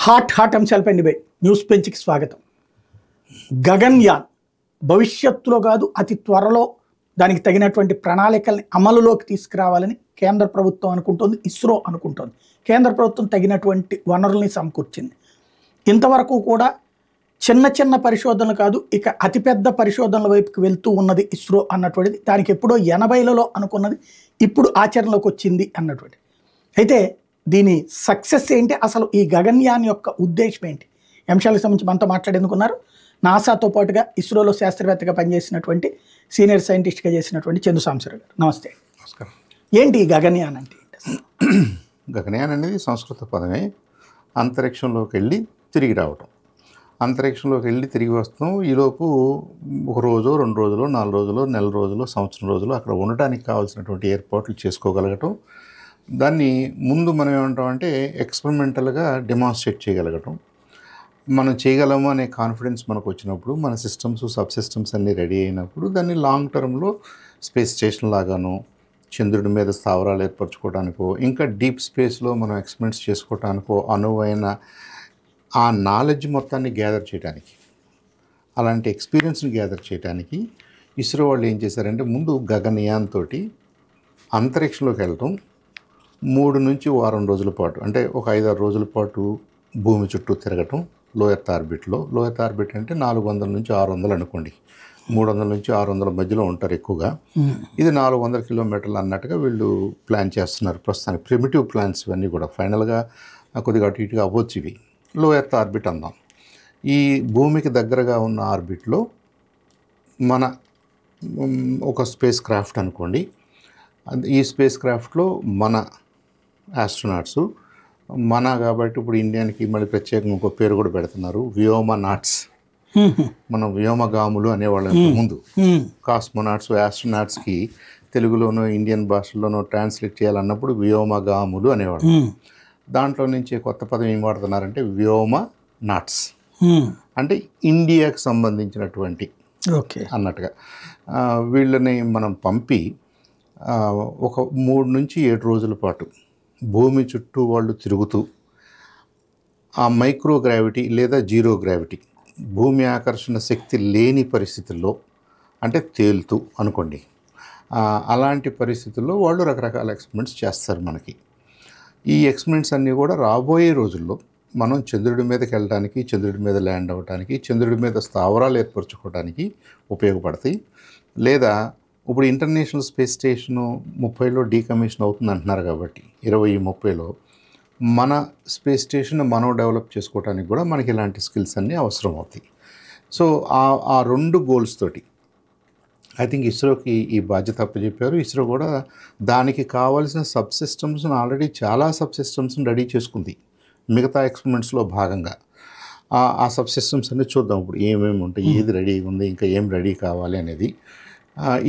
Hot అంశాలపై debate news పెంచ్కి స్వాగతం. గగన్యాన్ భవిష్యత్తులో కాదు అతి త్వరలో దానికి తగినటువంటి ప్రణాళికల్ని అమలులోకి తీసుకురావాలని కేంద్ర ప్రభుత్వం అనుకుంటోంది, ఇస్రో అనుకుంటోంది. కేంద్ర ప్రభుత్వం తగినటువంటి వనరుల్ని సమకూర్చింది. ఇంతవరకు కూడా చిన్న చిన్న పరిశోధనలు కాదు, ఇక అతిపెద్ద పరిశోధనల వైపుకి వెళ్తూ ఉన్నది ఇస్రో అన్నటువంటిది. దానికి ఎప్పుడో 80లలో అనుకున్నది ఇప్పుడు ఆచరణలోకి వచ్చింది అన్నటువంటి. అయితే దీని సక్సెస్ ఏంటి, అసలు ఈ గగన్యాన్ యొక్క ఉద్దేశం ఏంటి, అంశాలకు సంబంధించి మనతో మాట్లాడేందుకున్నారు నాసాతో పాటుగా ఇస్రోలో శాస్త్రవేత్తగా పనిచేసినటువంటి సీనియర్ సైంటిస్ట్గా చేసినటువంటి చందు సాంబశివరావు గారు. నమస్తే. నమస్కారం. ఏంటి ఈ గగన్యాన్ అంటే? గగన్యాన్ అనేది సంస్కృత పదమే. అంతరిక్షంలోకి వెళ్ళి తిరిగి రావటం. అంతరిక్షంలోకి వెళ్ళి తిరిగి వస్తాం. ఈలోపు ఒక రోజు 2 రోజులు 4 రోజులు నెల రోజులు సంవత్సరం రోజులు అక్కడ ఉండటానికి కావాల్సినటువంటి ఏర్పాట్లు చేసుకోగలగటం. దాన్ని ముందు మనం ఏమంటామంటే ఎక్స్పెరిమెంటల్గా డెమాన్స్ట్రేట్ చేయగలగటం. మనం చేయగలము అనే కాన్ఫిడెన్స్ మనకు వచ్చినప్పుడు, మన సిస్టమ్స్ సబ్ సిస్టమ్స్ అన్నీ రెడీ అయినప్పుడు దాన్ని లాంగ్ టర్మ్లో స్పేస్ స్టేషన్ లాగానో, చంద్రుడి మీద స్థావరాలు ఏర్పరచుకోవడానికో, ఇంకా డీప్ స్పేస్లో మనం ఎక్స్పెరిమెంట్స్ చేసుకోవడానికో అనువైన ఆ నాలెడ్జ్ మొత్తాన్ని గ్యాదర్ చేయడానికి, అలాంటి ఎక్స్పీరియన్స్ని గ్యాదర్ చేయడానికి ఇస్రో వాళ్ళు ఏం చేశారంటే ముందు గగన్యాన్ తోటి అంతరిక్షంలోకి వెళ్ళటం. 3 నుంచి వారం రోజుల పాటు, అంటే ఒక 5-6 రోజుల పాటు భూమి చుట్టూ తిరగటం లో ఎర్త్ ఆర్బిట్లో. లో ఎర్త్ ఆర్బిట్ అంటే 400 నుంచి 600 అనుకోండి, 300 నుంచి 600 మధ్యలో ఉంటారు ఎక్కువగా. ఇది 400 కిలోమీటర్లు అన్నట్టుగా వీళ్ళు ప్లాన్ చేస్తున్నారు ప్రస్తుతానికి. ప్రిమిటివ్ ప్లాన్స్ ఇవన్నీ కూడా ఫైనల్గా కొద్దిగా అటు ఇటుగా అవ్వచ్చు. ఇవి లో ఎర్త్ ఆర్బిట్ అందాం. ఈ భూమికి దగ్గరగా ఉన్న ఆర్బిట్లో మన ఒక స్పేస్ క్రాఫ్ట్ అనుకోండి. ఈ స్పేస్ క్రాఫ్ట్లో మన ఆస్ట్రోనాట్స్, మన కాబట్టి ఇప్పుడు ఇండియానికి మళ్ళీ ప్రత్యేకంగా ఇంకో పేరు కూడా పెడుతున్నారు, వ్యోమనాట్స్. మనం వ్యోమగాములు అనేవాళ్ళం ముందు. కాస్మోనాట్స్, ఆస్ట్రోనాట్స్కి తెలుగులోనో ఇండియన్ భాషల్లోనో ట్రాన్స్లేట్ చేయాలన్నప్పుడు వ్యోమగాములు అనేవాళ్ళు. దాంట్లో నుంచి కొత్త పదం ఏం వాడుతున్నారంటే వ్యోమ నాట్స్, అంటే ఇండియాకి సంబంధించినటువంటి అన్నట్టుగా. వీళ్ళని మనం పంపి ఒక 3 నుంచి 7 రోజుల పాటు భూమి చుట్టూ వాళ్ళు తిరుగుతూ ఆ మైక్రోగ్రావిటీ లేదా జీరో గ్రావిటీ, భూమి ఆకర్షణ శక్తి లేని పరిస్థితుల్లో, అంటే తేలుతూ అనుకోండి, అలాంటి పరిస్థితుల్లో వాళ్ళు రకరకాల ఎక్స్పెరిమెంట్స్ చేస్తారు మనకి. ఈ ఎక్స్పెరిమెంట్స్ అన్నీ కూడా రాబోయే రోజుల్లో మనం చంద్రుడి మీదకి వెళ్ళడానికి, చంద్రుడి మీద ల్యాండ్ అవ్వడానికి, చంద్రుడి మీద స్థావరాలు ఏర్పరచుకోవడానికి ఉపయోగపడతాయి. లేదా ఇప్పుడు ఇంటర్నేషనల్ స్పేస్ స్టేషను 30లో డీకమిషన్ అవుతుంది అంటున్నారు కాబట్టి 2030లో మన స్పేస్ స్టేషన్ మనం డెవలప్ చేసుకోవడానికి కూడా మనకి ఇలాంటి స్కిల్స్ అన్నీ అవసరం అవుతాయి. సో ఆ 2 గోల్స్ తోటి ఐ థింక్ ఇస్రోకి ఈ బాధ్యత అప్పచెప్పారు. ఇస్రో కూడా దానికి కావాల్సిన సబ్ సిస్టమ్స్ని ఆల్రెడీ చాలా సబ్ సిస్టమ్స్ని రెడీ చేసుకుంది మిగతా ఎక్స్పెరిమెంట్స్లో భాగంగా. ఆ సబ్ సిస్టమ్స్ అన్నీ చూద్దాం ఇప్పుడు ఏమేమి ఉంటాయి, ఏది రెడీ ఉంది, ఇంకా ఏం రెడీ కావాలి అనేది.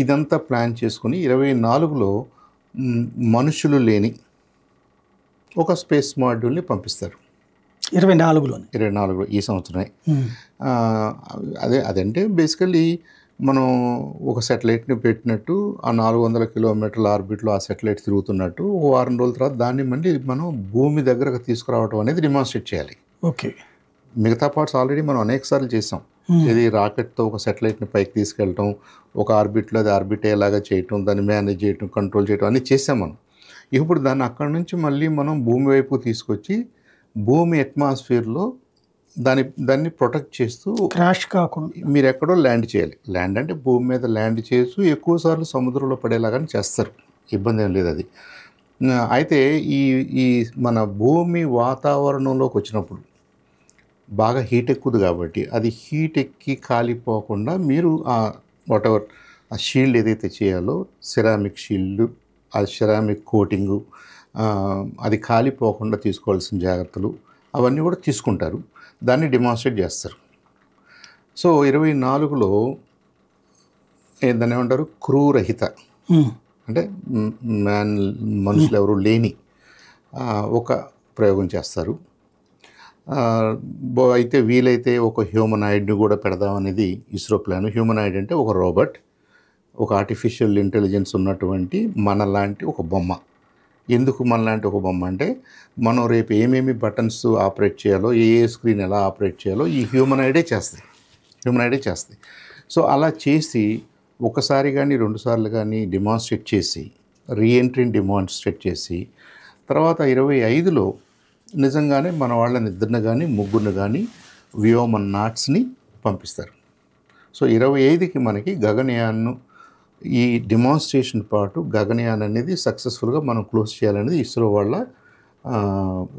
ఇదంతా ప్లాన్ చేసుకుని 24లో మనుషులు లేని ఒక స్పేస్ మాడ్యూల్ని పంపిస్తారు. 24లో ఈ సంవత్సరమే. అదంటే బేసికల్లీ మనం ఒక శాటిలైట్ని పెట్టినట్టు ఆ 400 కిలోమీటర్ల ఆర్బిట్లో ఆ శాటిలైట్ తిరుగుతున్నట్టు ఒక వారం రోజుల తర్వాత దాన్ని మళ్ళీ మనం భూమి దగ్గరకు తీసుకురావడం అనేది డెమాన్స్ట్రేట్ చేయాలి. ఓకే. మిగతా పార్ట్స్ ఆల్రెడీ మనం అనేక సార్లు చేసాం. ఇది రాకెట్తో ఒక శాటిలైట్ని పైకి తీసుకెళ్ళటం, ఒక ఆర్బిట్లో అది ఆర్బిట్ అయ్యేలాగా చేయటం, దాన్ని మేనేజ్ చేయటం, కంట్రోల్ చేయటం అన్నీ చేసాం మనం. ఇప్పుడు దాన్ని అక్కడి నుంచి మళ్ళీ మనం భూమి వైపు తీసుకొచ్చి భూమి అట్మాస్ఫియర్లో దాన్ని ప్రొటెక్ట్ చేస్తూ క్రాష్ కాకుండా మీరు ఎక్కడో ల్యాండ్ చేయాలి. ల్యాండ్ అంటే భూమి మీద ల్యాండ్ చేస్తూ ఎక్కువసార్లు సముద్రంలో పడేలాగానే చేస్తారు, ఇబ్బంది ఏం లేదు అది. అయితే ఈ మన భూమి వాతావరణంలోకి వచ్చినప్పుడు బాగా హీట్ ఎక్కువది కాబట్టి అది హీట్ ఎక్కి కాలిపోకుండా మీరు వాటెవర్ ఆ షీల్డ్ ఏదైతే చేయాలో, సిరామిక్ షీల్డ్, ఆ సిరామిక్ కోటింగు, అది కాలిపోకుండా తీసుకోవాల్సిన జాగ్రత్తలు అవన్నీ కూడా తీసుకుంటారు. దాన్ని డెమాన్స్ట్రేట్ చేస్తారు. సో 24లో దాన్ని ఏమంటారు, క్రూ రహిత, అంటే మనుషులు ఎవరు లేని ఒక ప్రయోగం చేస్తారు. అయితే వీలైతే ఒక హ్యూమనాయిడ్ని కూడా పెడదామనేది ఇస్రో ప్లాన్. హ్యూమనాయిడ్ అంటే ఒక రోబోట్, ఒక ఆర్టిఫిషియల్ ఇంటెలిజెన్స్ ఉన్నటువంటి మనలాంటి ఒక బొమ్మ. ఎందుకు మనలాంటి ఒక బొమ్మ అంటే, మనం రేపు ఏమేమి బటన్స్ ఆపరేట్ చేయాలో, ఏ స్క్రీన్ ఎలా ఆపరేట్ చేయాలో ఈ హ్యూమనాయిడే చేస్తాయి. సో అలా చేసి ఒకసారి కానీ 2 సార్లు కానీ డెమాన్స్ట్రేట్ చేసి, రీఎంట్రీని డెమాన్స్ట్రేట్ చేసి, తర్వాత 25లో నిజంగానే మన వాళ్ళని ఇద్దరిని కానీ ముగ్గురిని కానీ వ్యోమనాట్స్ని పంపిస్తారు. సో 25కి మనకి గగనయాన్ను ఈ డెమాన్స్ట్రేషన్ పాటు గగనయాన్ అనేది సక్సెస్ఫుల్గా మనం క్లోజ్ చేయాలనేది ఇస్రో వాళ్ళ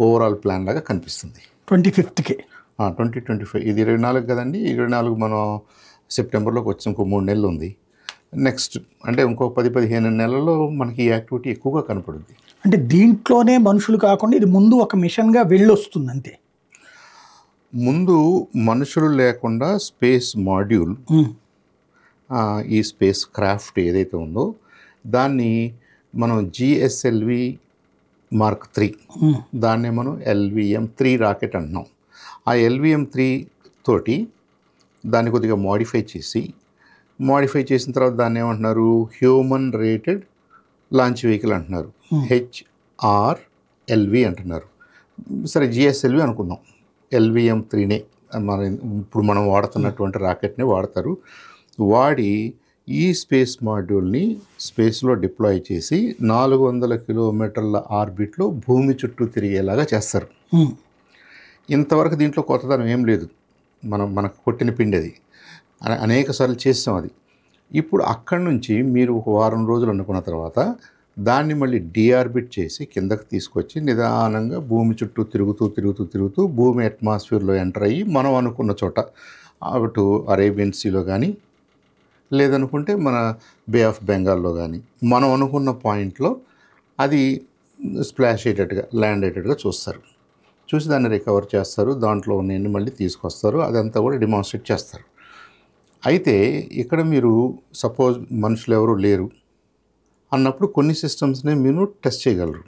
ఓవరాల్ ప్లాన్ లాగా కనిపిస్తుంది. 25కి 2025 ఇది 24 కదండి. 24 మనం సెప్టెంబర్లోకి వచ్చి ఇంకో 3 నెలలు ఉంది. నెక్స్ట్ అంటే ఇంకో 10-15 నెలల్లో మనకి ఈ యాక్టివిటీ ఎక్కువగా కనపడుద్ది. అంటే దీంట్లోనే మనుషులు కాకుండా ఇది ముందు ఒక మిషన్గా వెళ్ళొస్తుంది అంతే. ముందు మనుషులు లేకుండా స్పేస్ మాడ్యూల్, ఈ స్పేస్ క్రాఫ్ట్ ఏదైతే ఉందో దాన్ని మనం GSLV Mark 3 దాన్నే మనం LVM-3 రాకెట్ అంటున్నాం. ఆ LVM-3 తోటి దాన్ని కొద్దిగా మోడిఫై చేసిన తర్వాత దాన్ని ఏమంటున్నారు, హ్యూమన్ రేటెడ్ లాంచ్ వెహికల్ అంటున్నారు. HRLV అంటున్నారు. సరే GSLV అనుకుందాం, LVM-3నే ఇప్పుడు మనం వాడుతున్నటువంటి రాకెట్ని వాడతారు. వాడి ఈ స్పేస్ మాడ్యూల్ని స్పేస్లో డిప్లాయ్ చేసి 400 కిలోమీటర్ల ఆర్బిట్లో భూమి చుట్టూ తిరిగేలాగా చేస్తారు. ఇంతవరకు దీంట్లో కొత్తదనం ఏం లేదు, మనకు కొట్టిన పిండి అది, అనేక సార్లు చేస్తాం అది. ఇప్పుడు అక్కడి నుంచి మీరు ఒక వారం రోజులు అనుకున్న తర్వాత దాన్ని మళ్ళీ డీఆర్బిట్ చేసి కిందకి తీసుకొచ్చి నిదానంగా భూమి చుట్టూ తిరుగుతూ భూమి అట్మాస్ఫియర్లో ఎంటర్ అయ్యి మనం అనుకున్న చోట అటు అరేబియన్ సీలో కానీ లేదనుకుంటే మన బే ఆఫ్ బెంగాల్లో కానీ మనం అనుకున్న పాయింట్లో అది స్ప్లాష్ అయ్యేటట్టుగా ల్యాండ్ అయ్యేటట్టుగా చూసి దాన్ని రికవర్ చేస్తారు. దాంట్లో ఉన్నన్ని మళ్ళీ తీసుకొస్తారు. అదంతా కూడా డెమాన్స్ట్రేట్ చేస్తారు. అయితే ఇక్కడ మీరు సపోజ్ మనుషులు ఎవరు లేరు అన్నప్పుడు కొన్ని సిస్టమ్స్ని మీరు టెస్ట్ చేయగలరు.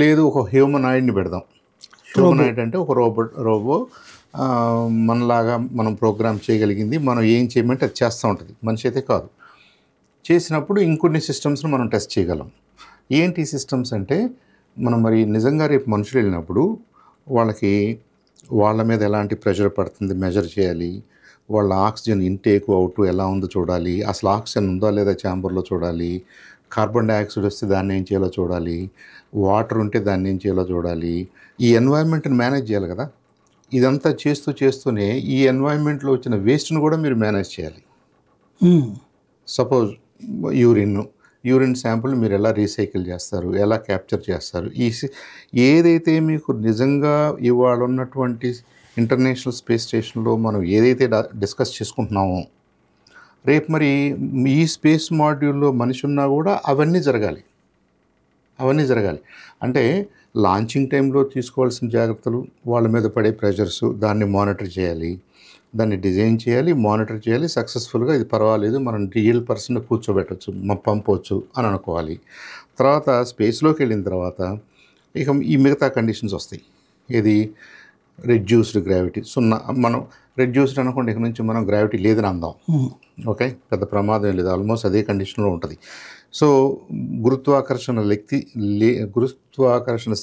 లేదు ఒక హ్యూమనాయిడ్ని పెడదాం. హ్యూమనాయిడ్ అంటే ఒక రోబో మనలాగా మనం ప్రోగ్రామ్ చేయగలిగింది, మనం ఏం చేయమంటే అది చేస్తూ ఉంటుంది, మనిషి అయితే కాదు. చేసినప్పుడు ఇంకొన్ని సిస్టమ్స్ని మనం టెస్ట్ చేయగలం. ఏంటి సిస్టమ్స్ అంటే, మనం మరి నిజంగా రేపు మనుషులు వెళ్ళినప్పుడు వాళ్ళ మీద ఎలాంటి ప్రెషర్ పడుతుంది మెజర్ చేయాలి, వాళ్ళ ఆక్సిజన్ ఇంటేక్ అవుట్ ఎలా ఉందో చూడాలి, అసలు ఆక్సిజన్ ఉందా లేదా ఛాంబర్లో చూడాలి, కార్బన్ డైఆక్సైడ్ వస్తే దాన్ని ఏం చేయాలో చూడాలి, వాటర్ ఉంటే దాన్ని ఏం చేయాలో చూడాలి, ఈ ఎన్వైర్న్మెంట్ని మేనేజ్ చేయాలి కదా. ఇదంతా చేస్తూనే ఈ ఎన్వైర్న్మెంట్లో వచ్చిన వేస్ట్ను కూడా మీరు మేనేజ్ చేయాలి. సపోజ్ యూరిన్ శాంపుల్ మీరు ఎలా రీసైకిల్ చేస్తారు, ఎలా క్యాప్చర్ చేస్తారు, ఏదైతే మీకు నిజంగా ఇవాళ ఉన్నటువంటి ఇంటర్నేషనల్ స్పేస్ స్టేషన్లో మనం ఏదైతే డిస్కస్ చేసుకుంటున్నామో రేపు మరి ఈ స్పేస్ మాడ్యూల్లో మనిషి ఉన్నా కూడా అవన్నీ జరగాలి. అంటే లాంచింగ్ టైంలో తీసుకోవాల్సిన జాగ్రత్తలు, వాళ్ళ మీద పడే ప్రెషర్స్, దాన్ని మానిటర్ చేయాలి, దాన్ని డిజైన్ చేయాలి, మానిటర్ చేయాలి. సక్సెస్ఫుల్గా ఇది పర్వాలేదు, మనం రియల్ పర్సన్ కూర్చోబెట్టవచ్చు, పంపవచ్చు అని అనుకోవాలి. తర్వాత స్పేస్లోకి వెళ్ళిన తర్వాత ఇక ఈ మిగతా కండిషన్స్ వస్తాయి. ఇది రెడ్యూస్డ్ గ్రావిటీ, మనం రెడ్యూస్డ్ అనుకోండి, ఇక నుంచి మనం గ్రావిటీ లేదని అందాం. ఓకే, పెద్ద ప్రమాదం లేదు, ఆల్మోస్ట్ అదే కండిషన్లో ఉంటుంది. సో గురుత్వాకర్షణ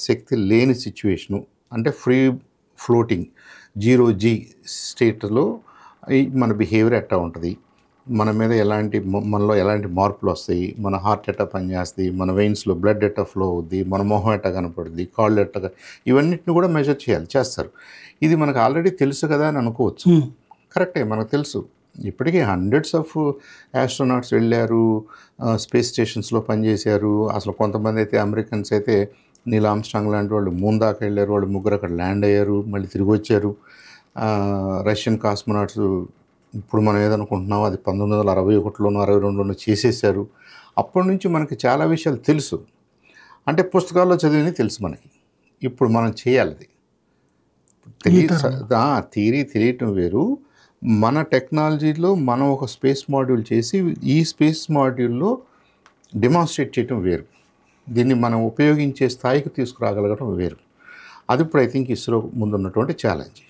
శక్తి లేని సిచ్యువేషను అంటే ఫ్రీ ఫ్లోటింగ్ 0G స్టేట్లో మన బిహేవియర్ ఎట్టా ఉంటుంది, మనలో ఎలాంటి మార్పులు వస్తాయి, మన హార్ట్ ఎట్టా పనిచేస్తుంది, మన వెయిన్స్లో బ్లడ్ ఎట్టా ఫ్లో అవుద్ది, మన మొహం ఎట్టా కనపడుద్ది, కాళ్ళు ఎట్టా, ఇవన్నిటిని కూడా మెజర్ చేస్తారు. ఇది మనకు ఆల్రెడీ తెలుసు కదా అని అనుకోవచ్చు. కరెక్టే, మనకు తెలుసు. ఇప్పటికీ హండ్రెడ్స్ ఆఫ్ ఆస్ట్రోనాట్స్ వెళ్ళారు, స్పేస్ స్టేషన్స్లో పనిచేశారు. అసలు కొంతమంది అయితే అమెరికన్స్ అయితే నీల్ ఆర్మ్స్ట్రాంగ్ లాంటి వాళ్ళు మూన్ దాకా వెళ్ళారు, వాళ్ళు ముగ్గురు అక్కడ ల్యాండ్ అయ్యారు, మళ్ళీ తిరిగి వచ్చారు. రష్యన్ కాస్మోనాట్స్ ఇప్పుడు మనం ఏదనుకుంటున్నామో అది 1961లోనో 62లోనో చేసేసారు. అప్పటి నుంచి మనకి చాలా విషయాలు తెలుసు. అంటే పుస్తకాల్లో చదివినవి తెలుసు మనకి, ఇప్పుడు మనం చేయాలి. థియరీ తెలియటం వేరు, మన టెక్నాలజీలో మనం ఒక స్పేస్ మాడ్యూల్ చేసి ఈ స్పేస్ మాడ్యూల్లో డెమాన్స్ట్రేట్ చేయటం వేరు, దీన్ని మనం ఉపయోగించే స్థాయికి తీసుకురాగలగడం వేరు. అది ఇప్పుడు ఐ థింక్ ఇస్రో ముందున్నటువంటి ఛాలెంజ్.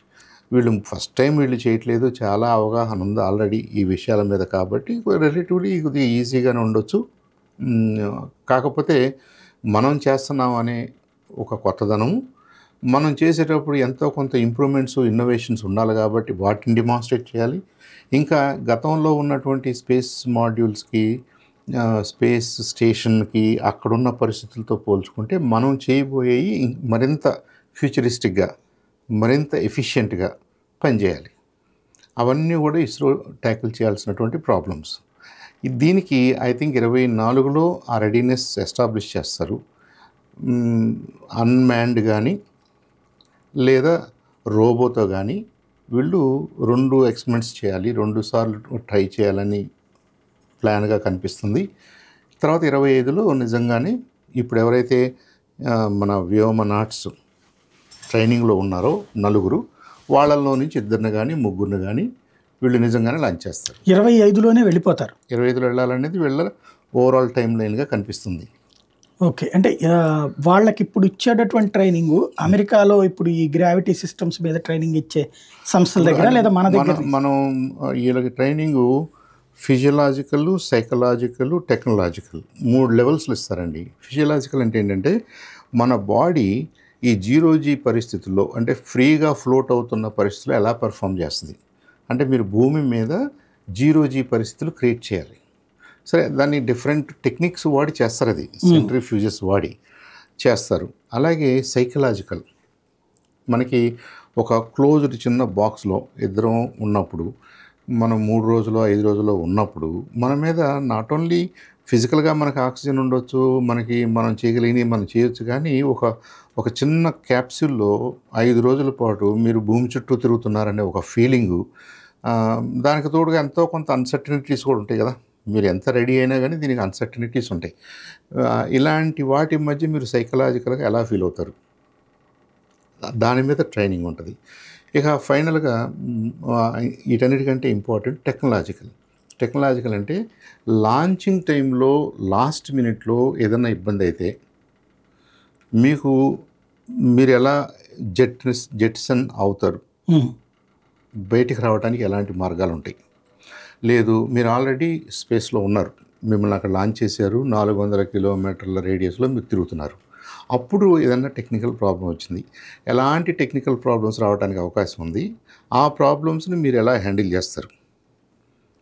ఫస్ట్ టైం చేయట్లేదు, చాలా అవగాహన ఉంది ఆల్రెడీ ఈ విషయాల మీద, కాబట్టి రిలేటివ్లీ ఇది ఈజీగానే ఉండొచ్చు. కాకపోతే మనం చేస్తున్నాం అనే ఒక కొత్తదనం, మనం చేసేటప్పుడు ఎంతో కొంత ఇంప్రూవ్మెంట్స్, ఇన్నోవేషన్స్ ఉండాలి కాబట్టి వాటిని డిమాన్స్ట్రేట్ చేయాలి. ఇంకా గతంలో ఉన్నటువంటి స్పేస్ మాడ్యూల్స్కి, స్పేస్ స్టేషన్కి అక్కడున్న పరిస్థితులతో పోల్చుకుంటే మనం చేయబోయేవి మరింత ఫ్యూచరిస్టిక్గా, మరింత ఎఫిషియెంట్గా పనిచేయాలి. అవన్నీ కూడా ఇస్రో ట్యాకిల్ చేయాల్సినటువంటి ప్రాబ్లమ్స్. దీనికి ఐ థింక్ 24లో ఆ రెడీనెస్ ఎస్టాబ్లిష్ చేస్తారు. అన్మ్యాన్డ్ కానీ లేదా రోబోతో కానీ వీళ్ళు 2 ఎక్స్పెరిమెంట్స్ చేయాలి, 2 సార్లు ట్రై చేయాలని ప్లాన్గా కనిపిస్తుంది. తర్వాత 25లో నిజంగానే ఇప్పుడు ఎవరైతే మన వ్యోమనాట్స్ ట్రైనింగ్లో ఉన్నారో 4, వాళ్ళల్లో నుంచి 2 కానీ 3 కానీ వీళ్ళు నిజంగానే లాంచ్ చేస్తారు. 25లోనే వెళ్ళిపోతారు. 25లో వెళ్ళాలనేది వీళ్ళ ఓవరాల్ టైం లైన్గా కనిపిస్తుంది. ఓకే, అంటే వాళ్ళకి ఇప్పుడు ఇచ్చేటటువంటి ట్రైనింగ్ అమెరికాలో ఇప్పుడు ఈ గ్రావిటీ సిస్టమ్స్ మీద ట్రైనింగ్ ఇచ్చే సంస్థల దగ్గర లేదా మన దగ్గర? మనం వీళ్ళకి ట్రైనింగ్ ఫిజియలాజికల్, సైకలాజికల్, టెక్నాలజికల్ 3 లెవెల్స్లో ఇస్తారండి. ఫిజియలాజికల్ అంటే ఏంటంటే మన బాడీ ఈ 0G పరిస్థితుల్లో, అంటే ఫ్రీగా ఫ్లోట్ అవుతున్న పరిస్థితుల్లో ఎలా పర్ఫామ్ చేస్తుంది. అంటే మీరు భూమి మీద 0G పరిస్థితులు క్రియేట్ చేయాలి. సరే, దాన్ని డిఫరెంట్ టెక్నిక్స్ వాడి చేస్తారు, అది సెంట్రిఫ్యూజెస్ వాడి చేస్తారు. అలాగే సైకలాజికల్, మనకి ఒక క్లోజ్డ్ చిన్న బాక్స్లో ఇద్దరం ఉన్నప్పుడు, మనం 3 రోజులు 5 రోజుల్లో ఉన్నప్పుడు మన మీద నాట్ ఓన్లీ ఫిజికల్గా మనకు ఆక్సిజన్ ఉండొచ్చు, మనం చేయగలిగినవి మనం చేయొచ్చు, కానీ ఒక చిన్న క్యాప్సూల్లో 5 రోజుల పాటు మీరు భూమి చుట్టూ తిరుగుతున్నారనే ఒక ఫీలింగు. దానికి తోడుగా ఎంతో కొంత అన్సర్టనిటీస్ కూడా ఉంటాయి కదా. మీరు ఎంత రెడీ అయినా కానీ దీనికి అన్సర్టనిటీస్ ఉంటాయి. ఇలాంటి వాటి మధ్య మీరు సైకలాజికల్గా ఎలా ఫీల్ అవుతారు, దాని మీద ట్రైనింగ్ ఉంటుంది. ఇక ఫైనల్గా వీటన్నిటికంటే ఇంపార్టెంట్ టెక్నాలజికల్ అంటే లాంచింగ్ టైంలో లాస్ట్ మినిట్లో ఏదైనా ఇబ్బంది అయితే మీరు ఎలా జెట్సన్ అవుతారు, బయటికి రావడానికి ఎలాంటి మార్గాలు ఉంటాయి. లేదు, మీరు ఆల్రెడీ స్పేస్లో ఉన్నారు, మిమ్మల్ని అక్కడ లాంచ్ చేశారు, 400 కిలోమీటర్ల రేడియస్లో మీరు తిరుగుతున్నారు. అప్పుడు ఏదన్నా టెక్నికల్ ప్రాబ్లం వచ్చింది, ఎలాంటి టెక్నికల్ ప్రాబ్లమ్స్ రావడానికి అవకాశం ఉంది, ఆ ప్రాబ్లమ్స్ని మీరు ఎలా హ్యాండిల్ చేస్తారు.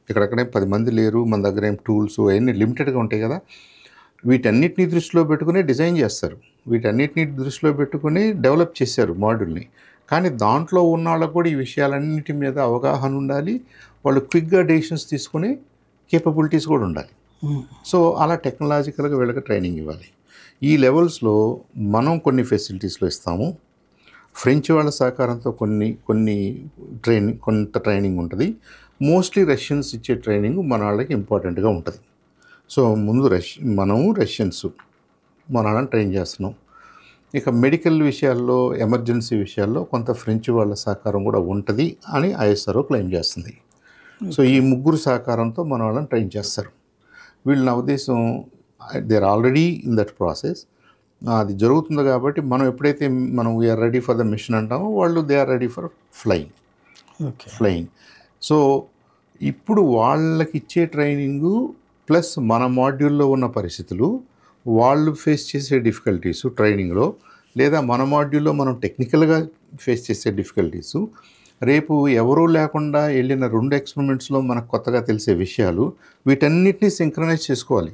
ఇక్కడక్కడే 10 మంది లేరు, మన దగ్గర ఏం టూల్స్ అవన్నీ లిమిటెడ్గా ఉంటాయి కదా. వీటన్నిటిని దృష్టిలో పెట్టుకుని డిజైన్ చేస్తారు, వీటన్నిటిని దృష్టిలో పెట్టుకుని డెవలప్ చేశారు మాడ్యూల్ని. కానీ దాంట్లో ఉన్న వాళ్ళకు కూడా ఈ విషయాలన్నిటి మీద అవగాహన ఉండాలి, వాళ్ళు క్విక్గా డెసిషన్స్ తీసుకునే కేపబిలిటీస్ కూడా ఉండాలి. సో అలా టెక్నాలజికల్గా వీళ్ళకి ట్రైనింగ్ ఇవ్వాలి. ఈ లెవెల్స్లో మనం కొన్ని ఫెసిలిటీస్లో ఇస్తాము. ఫ్రెంచ్ వాళ్ళ సహకారంతో కొంత ట్రైనింగ్ ఉంటుంది. మోస్ట్లీ రష్యన్స్ ఇచ్చే ట్రైనింగ్ మన వాళ్ళకి ఇంపార్టెంట్గా ఉంటుంది. సో ముందు రష్యన్స్ మన వాళ్ళని ట్రైన్ చేస్తున్నాం. ఇక మెడికల్ విషయాల్లో, ఎమర్జెన్సీ విషయాల్లో కొంత ఫ్రెంచ్ వాళ్ళ సహకారం కూడా ఉంటుంది అని ISRO క్లెయిమ్ చేస్తుంది. సో ఈ 3 సహకారంతో మన వాళ్ళని ట్రైన్ చేస్తారు. వీళ్ళు నా ఉద్దేశం they are already in that process. అది జరుగుతుంది కాబట్టి మనం ఎప్పుడైతే we're ready for the mission అంటామో, వాళ్ళు they are ready for flying. So ఇప్పుడు వాళ్ళకి ఇచ్చే ట్రైనింగు ప్లస్ మన మాడ్యూల్లో ఉన్న పరిస్థితులు, వాళ్ళు ఫేస్ చేసే డిఫికల్టీసు ట్రైనింగ్లో, లేదా మన మాడ్యూల్లో మనం టెక్నికల్గా ఫేస్ చేసే డిఫికల్టీసు, రేపు ఎవరూ లేకుండా వెళ్ళిన 2 ఎక్స్పెరిమెంట్స్లో మనకు కొత్తగా తెలిసే విషయాలు, వీటన్నిటినీ సింక్రనైజ్ చేసుకోవాలి,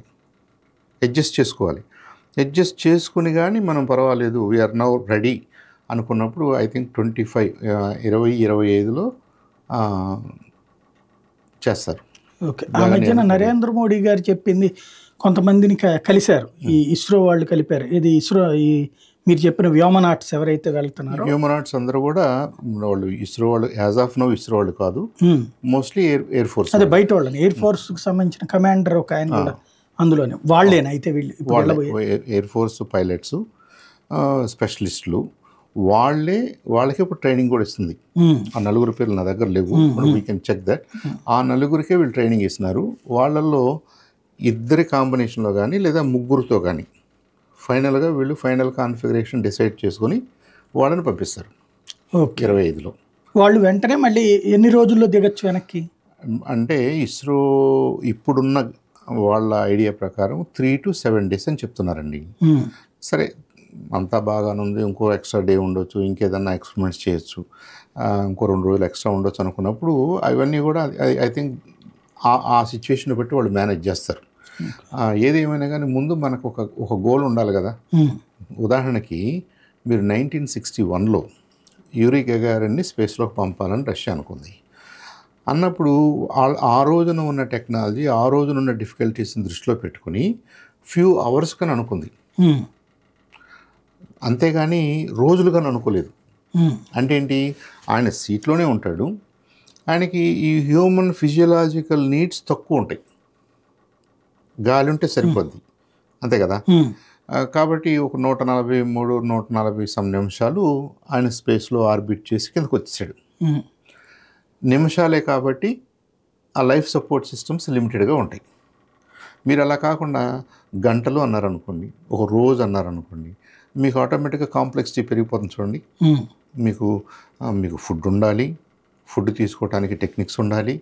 అడ్జస్ట్ చేసుకుని కానీ మనం పర్వాలేదు వీఆర్ నౌ రెడీ అనుకున్నప్పుడు ఐ థింక్ 2025లో చేస్తారు. ఓకే, ఆ మధ్యన నరేంద్ర మోడీ గారు చెప్పింది కొంతమందిని కలిశారు, ఈ ఇస్రో వాళ్ళు కలిపారు. ఇది ఇస్రో మీరు చెప్పిన వ్యోమనాట్స్ ఎవరైతే వెళ్తున్నారో, వ్యోమనాట్స్ అందరూ కూడా వాళ్ళు ఇస్రో వాళ్ళు, యాజ్ ఆఫ్ నౌ ఇస్రో వాళ్ళు కాదు, మోస్ట్లీ ఎయిర్ ఫోర్స్, అదే బయట వాళ్ళని, ఎయిర్ ఫోర్స్కి సంబంధించిన కమాండర్ ఒక ఆయన కూడా అందులోనే వాళ్ళేనా? అయితే వీళ్ళు ఎయిర్ ఫోర్స్ పైలట్స్, స్పెషలిస్టులు, వాళ్ళకి ఇప్పుడు ట్రైనింగ్ కూడా ఇస్తుంది. ఆ 4 పేర్లు నా దగ్గర లేవు, వీ కెన్ చెక్ దట్. ఆ 4కే వీళ్ళు ట్రైనింగ్ ఇస్తున్నారు. వాళ్ళల్లో 2 కాంబినేషన్లో కానీ లేదా 3తో కానీ ఫైనల్గా వీళ్ళు ఫైనల్ కాన్ఫిగరేషన్ డిసైడ్ చేసుకొని వాళ్ళని పంపిస్తారు. 25లో వాళ్ళు వెంటనే మళ్ళీ ఎన్ని రోజుల్లో దిగచ్చు వెనక్కి? అంటే ఇస్రో ఇప్పుడున్న వాళ్ళ ఐడియా ప్రకారం 3 to 7 days అని చెప్తున్నారండి. సరే అంతా బాగానే ఉంది, ఇంకో ఎక్స్ట్రా డే ఉండొచ్చు, ఇంకేదన్నా ఎక్స్పెరిమెంట్స్ చేయొచ్చు, ఇంకో 2 రోజులు ఎక్స్ట్రా ఉండొచ్చు అనుకున్నప్పుడు అవన్నీ కూడా ఐ థింక్ ఆ సిచ్యువేషన్ బట్టి వాళ్ళు మేనేజ్ చేస్తారు. ఏది ఏమైనా కానీ ముందు మనకు ఒక గోల్ ఉండాలి కదా. ఉదాహరణకి మీరు 1961లో యూరీ గగారిన్ని స్పేస్లోకి పంపాలని రష్యా అనుకుంది. అన్నప్పుడు ఆ రోజున ఉన్న టెక్నాలజీ, ఆ రోజున ఉన్న డిఫికల్టీస్ని దృష్టిలో పెట్టుకుని ఫ్యూ అవర్స్ కానీ అనుకుంది, అంతేగాని రోజులు కానీ అనుకోలేదు. అంటే ఏంటి, ఆయన సీట్లోనే ఉంటాడు, ఆయనకి ఈ హ్యూమన్ ఫిజియలాజికల్ నీడ్స్ తక్కువ ఉంటాయి, గాలి ఉంటే సరిపోద్ది, అంతే కదా. కాబట్టి ఒక 140 సమ్ నిమిషాలు ఆయన స్పేస్లో ఆర్బిట్ చేసి కిందకు వచ్చేసాడు. నిమిషాలే కాబట్టి ఆ లైఫ్ సపోర్ట్ సిస్టమ్స్ లిమిటెడ్గా ఉంటాయి. మీరు అలా కాకుండా గంటలు అన్నారనుకోండి, ఒక రోజు అన్నారనుకోండి, మీకు ఆటోమేటిక్గా కాంప్లెక్సిటీ పెరిగిపోతుంది. చూడండి, మీకు ఫుడ్ ఉండాలి, ఫుడ్ తీసుకోవడానికి టెక్నిక్స్ ఉండాలి,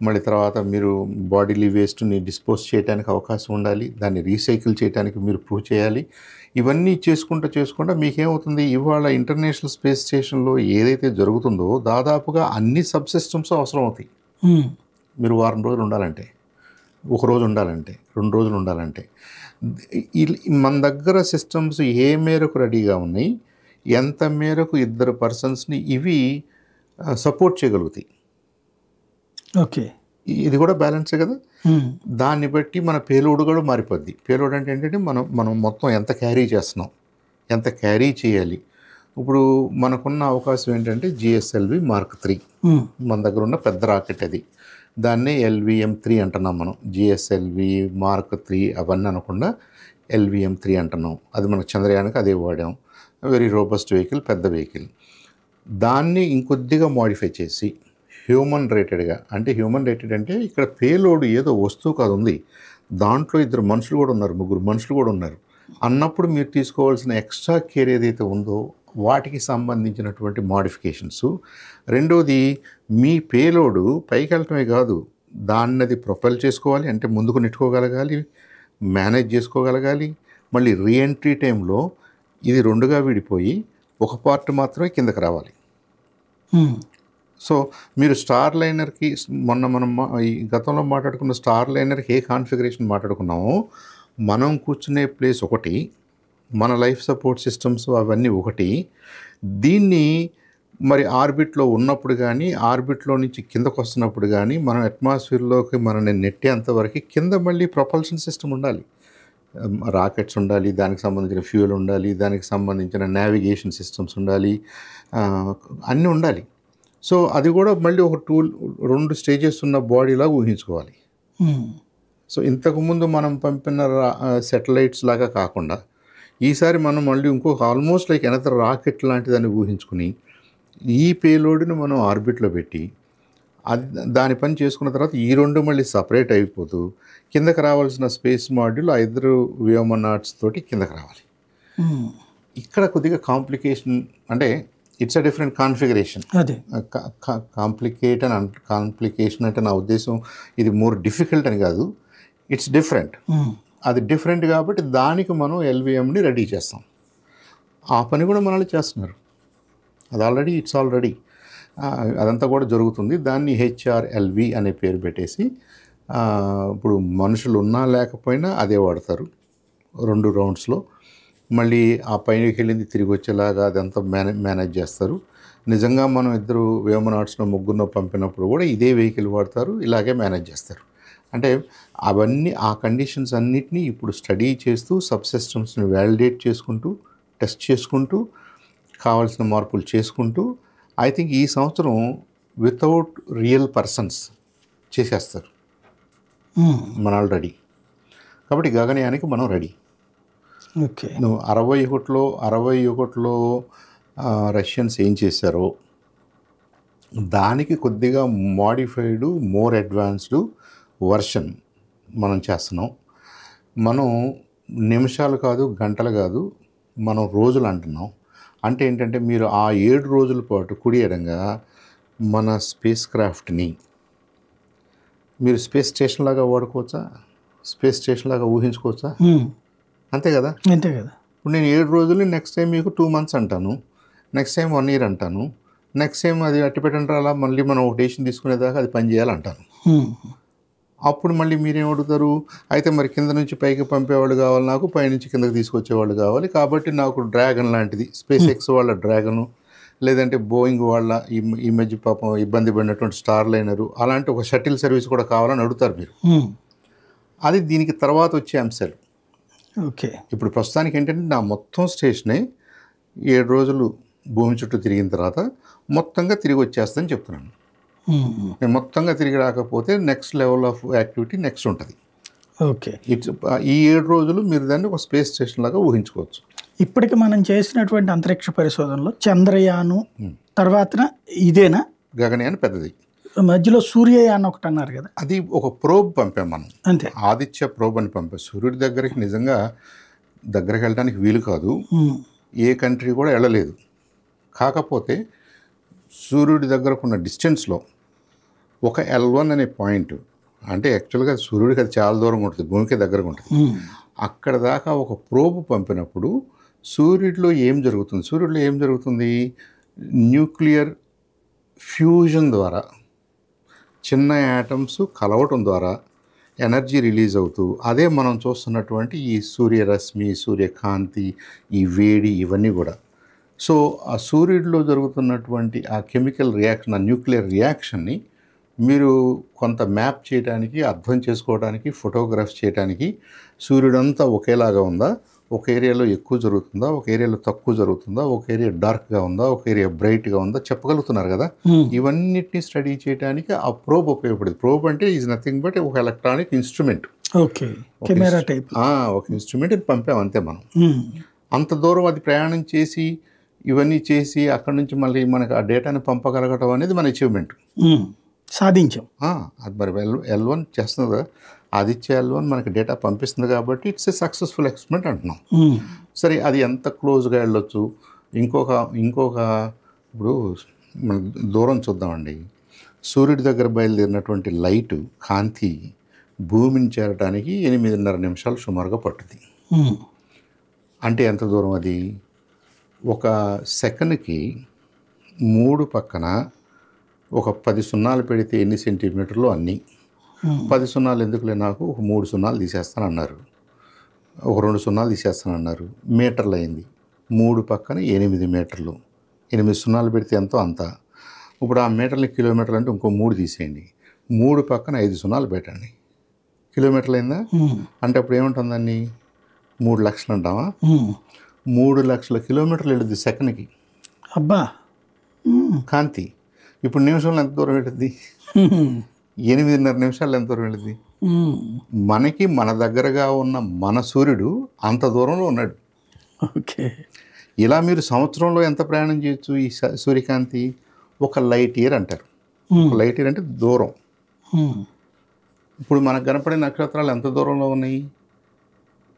మళ్ళీ తర్వాత మీరు బాడీలీ వేస్ట్ని డిస్పోజ్ చేయడానికి అవకాశం ఉండాలి, దాన్ని రీసైకిల్ చేయడానికి మీరు ప్రూవ్ చేయాలి. ఇవన్నీ చేసుకుంటా మీకేమవుతుంది, ఇవాళ ఇంటర్నేషనల్ స్పేస్ స్టేషన్లో ఏదైతే జరుగుతుందో దాదాపుగా అన్ని సబ్ సిస్టమ్స్ అవసరం అవుతాయి. మీరు వారం రోజులు ఉండాలంటే, ఒక రోజు ఉండాలంటే, 2 రోజులు ఉండాలంటే, మన దగ్గర సిస్టమ్స్ ఏ మేరకు రెడీగా ఉన్నాయి, ఎంత మేరకు ఇద్దరు పర్సన్స్ని ఇవి సపోర్ట్ చేయగలుగుతాయి. ఓకే, ఇది కూడా బ్యాలెన్సే కదా. దాన్ని బట్టి మన పేలోడ్ కూడా మారిపోద్ది. పేలోడ్ అంటే ఏంటంటే మనం మొత్తం ఎంత క్యారీ చేస్తున్నాం, ఎంత క్యారీ చేయాలి. ఇప్పుడు మనకున్న అవకాశం ఏంటంటే GSLV Mark 3 మన దగ్గర ఉన్న పెద్ద రాకెట్, అది దాన్నే LVM-3 అంటున్నాం మనం. GSLV Mark 3 అవన్నీ అనకుండా LVM-3 అంటున్నాం. అది మనకు చంద్రయానికి అదే వాడాం. వెరీ రోబస్ట్ వెహికల్, పెద్ద వెహికల్. దాన్ని ఇంకొద్దిగా మోడిఫై చేసి హ్యూమన్ రేటెడ్గా, అంటే హ్యూమన్ రేటెడ్ అంటే ఇక్కడ పేలోడ్ ఏదో వస్తువు కాదు ఉంది, దాంట్లో 2 మనుషులు కూడా ఉన్నారు, 3 మనుషులు కూడా ఉన్నారు అన్నప్పుడు మీరు తీసుకోవాల్సిన ఎక్స్ట్రా కేర్ ఏదైతే ఉందో వాటికి సంబంధించినటువంటి మోడిఫికేషన్స్. రెండోది, మీ పేలోడు పైకి వెళ్ళటమే కాదు, దాన్నది ప్రొఫైల్ చేసుకోవాలి, అంటే ముందుకు నెట్టుకోగలగాలి, మేనేజ్ చేసుకోగలగాలి. మళ్ళీ రీఎంట్రీ టైంలో ఇది 2గా విడిపోయి ఒక పార్ట్ మాత్రమే కిందకి రావాలి. సో మీరు స్టార్ లైనర్కి మనం ఈ గతంలో మాట్లాడుకున్న స్టార్ లైనర్కి ఏ కాన్ఫిగరేషన్ మాట్లాడుకున్నామో, మనం కూర్చునే ప్లేస్ ఒకటి, మన లైఫ్ సపోర్ట్ సిస్టమ్స్ అవన్నీ ఒకటి. దీన్ని మరి ఆర్బిట్లో ఉన్నప్పుడు కానీ, ఆర్బిట్లో నుంచి కిందకు వస్తున్నప్పుడు కానీ, మనం అట్మాస్ఫియర్లోకి మనల్ని నెట్టేంతవరకు కింద మళ్ళీ ప్రొపల్షన్ సిస్టమ్ ఉండాలి, రాకెట్స్ ఉండాలి, దానికి సంబంధించిన ఫ్యూయల్ ఉండాలి, దానికి సంబంధించిన నావిగేషన్ సిస్టమ్స్ ఉండాలి, అన్నీ ఉండాలి. సో అది కూడా మళ్ళీ ఒక 2 స్టేజెస్ ఉన్న బాడీలాగా ఊహించుకోవాలి. సో ఇంతకుముందు మనం పంపిన సెటిలైట్స్ లాగా కాకుండా ఈసారి మనం మళ్ళీ ఇంకొక ఆల్మోస్ట్ లైక్ ఎనదర్ రాకెట్ లాంటిదని ఊహించుకుని ఈ పేలోడ్ని మనం ఆర్బిట్లో పెట్టి దాని పని చేసుకున్న తర్వాత ఈ 2 మళ్ళీ సపరేట్ అయిపోతూ కిందకి రావాల్సిన స్పేస్ మాడ్యూల్ 5 వ్యోమనాట్స్ తోటి కిందకి రావాలి. ఇక్కడ కొద్దిగా కాంప్లికేషన్, అంటే it's a different configuration. Complication అంటే నా ఉద్దేశం ఇది మోర్ డిఫికల్ట్ అని కాదు, ఇట్స్ డిఫరెంట్. అది డిఫరెంట్ కాబట్టి దానికి మనం LVMని రెడీ చేస్తాం. ఆ పని కూడా మనల్ని చేస్తున్నారు, అది ఆల్రెడీ ఇట్స్ ఆల్రెడీ అదంతా కూడా జరుగుతుంది. దాన్ని HRLV అనే పేరు పెట్టేసి ఇప్పుడు మనుషులు ఉన్నా లేకపోయినా అదే వాడతారు 2 రౌండ్స్లో. మళ్ళీ ఆ పైనకి వెళ్ళింది తిరిగి వచ్చేలాగా అదంతా మేనేజ్ చేస్తారు. నిజంగా మనం 2 వ్యోమనాట్స్లో 3 పంపినప్పుడు కూడా ఇదే వెహికల్ వాడతారు, ఇలాగే మేనేజ్ చేస్తారు. అంటే అవన్నీ ఆ కండిషన్స్ అన్నిటినీ ఇప్పుడు స్టడీ చేస్తూ సబ్ సిస్టమ్స్ని వ్యాలిడేట్ చేసుకుంటూ టెస్ట్ చేసుకుంటూ కావాల్సిన మార్పులు చేసుకుంటూ ఐ థింక్ ఈ సంవత్సరం వితౌట్ రియల్ పర్సన్స్ చేసేస్తారు మన ఆల్రెడీ. కాబట్టి గగనయానికి మనం రెడీ. ఓకే, నువ్వు 61లో రష్యన్స్ ఏం చేశారో దానికి కొద్దిగా మోడిఫైడ్, మోర్ అడ్వాన్స్డ్ వర్షన్ మనం చేస్తున్నాం. మనం నిమిషాలు కాదు, గంటలు కాదు, మనం రోజులు అంటున్నాం. అంటే ఏంటంటే మీరు ఆ 7 రోజుల పాటు కుడి ఎడంగా మన స్పేస్ క్రాఫ్ట్ని మీరు స్పేస్ స్టేషన్ లాగా వాడుకోవచ్చా, స్పేస్ స్టేషన్ లాగా ఊహించుకోవచ్చా? అంతే కదా. అంతే కదా. ఇప్పుడు నేను 7 రోజులు, నెక్స్ట్ టైం మీకు 2 months అంటాను, నెక్స్ట్ టైం 1 year అంటాను, నెక్స్ట్ టైం అది అట్టి పెట్టండి అలా మళ్ళీ మనం ఒక డెసిషన్ తీసుకునేదాకా అది పని చేయాలంటాను. అప్పుడు మళ్ళీ మీరేం అడుగుతారు, అయితే మరి కింద నుంచి పైకి పంపేవాళ్ళు కావాలి, నాకు పైనుంచి కిందకి తీసుకొచ్చేవాళ్ళు కావాలి, కాబట్టి నాకు డ్రాగన్ లాంటిది, స్పేస్ ఎక్స్ వాళ్ళ డ్రాగను, లేదంటే బోయింగ్ వాళ్ళ ఈ మధ్య పాపం ఇబ్బంది పడినటువంటి స్టార్ లైనరు, అలాంటి ఒక షటిల్ సర్వీస్ కూడా కావాలని అడుగుతారు మీరు. అది దీనికి తర్వాత వచ్చే అంశాలు. ఓకే. ఇప్పుడు ప్రస్తుతానికి ఏంటంటే నా మొత్తం స్టేషనే 7 రోజులు భూమి చుట్టూ తిరిగిన తర్వాత మొత్తంగా తిరిగి వచ్చేస్తుందని చెప్తున్నాను. నేను మొత్తంగా తిరిగి రాకపోతే next level of activity next ఉంటుంది. ఓకే. ఈ 7 రోజులు మీరు దాన్ని ఒక స్పేస్ స్టేషన్ లాగా ఊహించుకోవచ్చు. ఇప్పటికి మనం చేసినటువంటి అంతరిక్ష పరిశోధనలో చంద్రయాను తర్వాత ఇదేనా? గగనయాన్ పెద్దది. మధ్యలో సూర్యయాన్ ఒకటి అన్నారు కదా, అది ఒక ప్రోబ్ పంపాం మనం. అంతే. ఆదిత్య ప్రోబ్ అని పంపాం. సూర్యుడి దగ్గరికి నిజంగా దగ్గరికి వెళ్ళడానికి వీలు కాదు, ఏ కంట్రీ కూడా వెళ్ళలేదు. కాకపోతే సూర్యుడి దగ్గరకు ఉన్న డిస్టెన్స్లో ఒక L1 అనే పాయింట్, అంటే యాక్చువల్గా సూర్యుడికి అది చాలా దూరంగా ఉంటుంది, భూమికి దగ్గరగా ఉంటుంది. అక్కడ దాకా ఒక ప్రోబ్ పంపినప్పుడు సూర్యుడిలో ఏం జరుగుతుంది, న్యూక్లియర్ ఫ్యూజన్ ద్వారా చిన్న యాటమ్స్ కలవటం ద్వారా ఎనర్జీ రిలీజ్ అవుతూ, అదే మనం చూస్తున్నటువంటి ఈ సూర్యరశ్మి, సూర్యకాంతి, ఈ వేడి, ఇవన్నీ కూడా. సో ఆ సూర్యుడిలో జరుగుతున్నటువంటి ఆ కెమికల్ రియాక్షన్, ఆ న్యూక్లియర్ రియాక్షన్ని మీరు కొంత మ్యాప్ చేయడానికి, అర్థం చేసుకోవడానికి, ఫోటోగ్రాఫ్స్ చేయడానికి, సూర్యుడంతా ఒకేలాగా ఉందా, ఒక ఏరియాలో ఎక్కువ జరుగుతుందా, ఒక ఏరియాలో తక్కువ జరుగుతుందా, ఒక ఏరియా డార్క్గా ఉందా, ఒక ఏరియా బ్రైట్గా ఉందా చెప్పగలుగుతున్నారు కదా. ఇవన్నిటిని స్టడీ చేయడానికి ఆ ప్రోబ్ ఉపయోగపడేది. ప్రోబ్ అంటే ఈజ్ నథింగ్ బట్ ఒక electronic instrument. Okay. Camera type ఒక ఇన్స్ట్రుమెంట్ పంపాం అంతే. మనం అంత దూరం అది ప్రయాణం చేసి ఇవన్నీ చేసి అక్కడి నుంచి మళ్ళీ మనకు ఆ డేటాని పంపగలగటం అనేది మన అచీవ్మెంట్, సాధించాం. అది మరి L1 చేస్తుంది కదా, ఆదిత్య L1 మనకి డేటా పంపిస్తుంది కాబట్టి ఇట్స్ ఏ సక్సెస్ఫుల్ ఎక్స్పెరిమెంట్ అంటున్నాం. సరే, అది ఎంత క్లోజ్గా వెళ్ళొచ్చు, ఇంకొక ఇప్పుడు మన దూరం చూద్దామండి. సూర్యుడి దగ్గర బయలుదేరినటువంటి లైటు, కాంతి భూమిని చేరడానికి 8.5 నిమిషాలు సుమారుగా పట్టుద్ది. అంటే ఎంత దూరం అది? ఒక సెకండ్కి 3 పక్కన ఒక 10 సున్నాలు పెడితే ఎన్ని సెంటీమీటర్లు అన్నీ. 10 సున్నాలు ఎందుకులే, నాకు ఒక 3 సున్నాలు తీసేస్తానన్నారు, ఒక 2 సున్నాలు తీసేస్తానన్నారు, మీటర్లు అయింది. 3 పక్కన 8 మీటర్లు, 8 సున్నాలు పెడితే ఎంతో అంత. ఇప్పుడు ఆ మీటర్లు కిలోమీటర్లు అంటే ఇంకో 3 తీసేయండి, 3 పక్కన 5 సున్నాలు పెట్టండి, కిలోమీటర్లు అయిందా? అంటే అప్పుడు ఏముంటుందండి, 3 లక్షలు అంటామా? 3 లక్షల కిలోమీటర్లు వెళ్ళుద్ది సెకండ్కి. అబ్బా. కాంతి ఇప్పుడు నిమిషంలో ఎంత దూరం వెళ్ళుద్ది? 8.5 నిమిషాలు ఎంత దూరం వెళ్ళుద్ది? మనకి మన దగ్గరగా ఉన్న మన సూర్యుడు అంత దూరంలో ఉన్నాడు. ఓకే. ఇలా మీరు సంవత్సరంలో ఎంత ప్రయాణం చేయొచ్చు ఈ సూర్యకాంతి? ఒక లైట్ ఇయర్ అంటారు. ఒక లైట్ ఇయర్ అంటే దూరం. ఇప్పుడు మనకు కనపడే నక్షత్రాలు ఎంత దూరంలో ఉన్నాయి?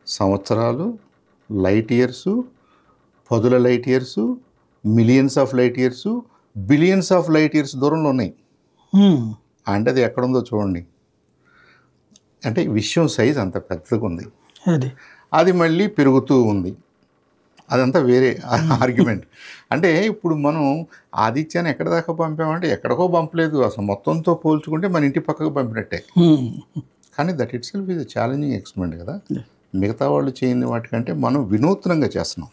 సంవత్సరాలు, light years, 10 light years, millions of light years, billions of light years దూరంలో ఉన్నాయి. అంటే అది ఎక్కడుందో చూడండి. అంటే విశ్వం సైజ్ అంత పెద్దగా ఉంది, అది మళ్ళీ పెరుగుతూ ఉంది. అదంతా వేరే ఆర్గ్యుమెంట్. అంటే ఇప్పుడు మనం ఆదిత్యాన్ని ఎక్కడి దాకా పంపామంటే ఎక్కడికో పంపలేదు, అసలు మొత్తంతో పోల్చుకుంటే మన ఇంటి పక్కకు పంపినట్టే. కానీ that it self is challenging experiment కదా. మిగతా వాళ్ళు చేయని వాటికంటే మనం వినూత్నంగా చేస్తున్నాం.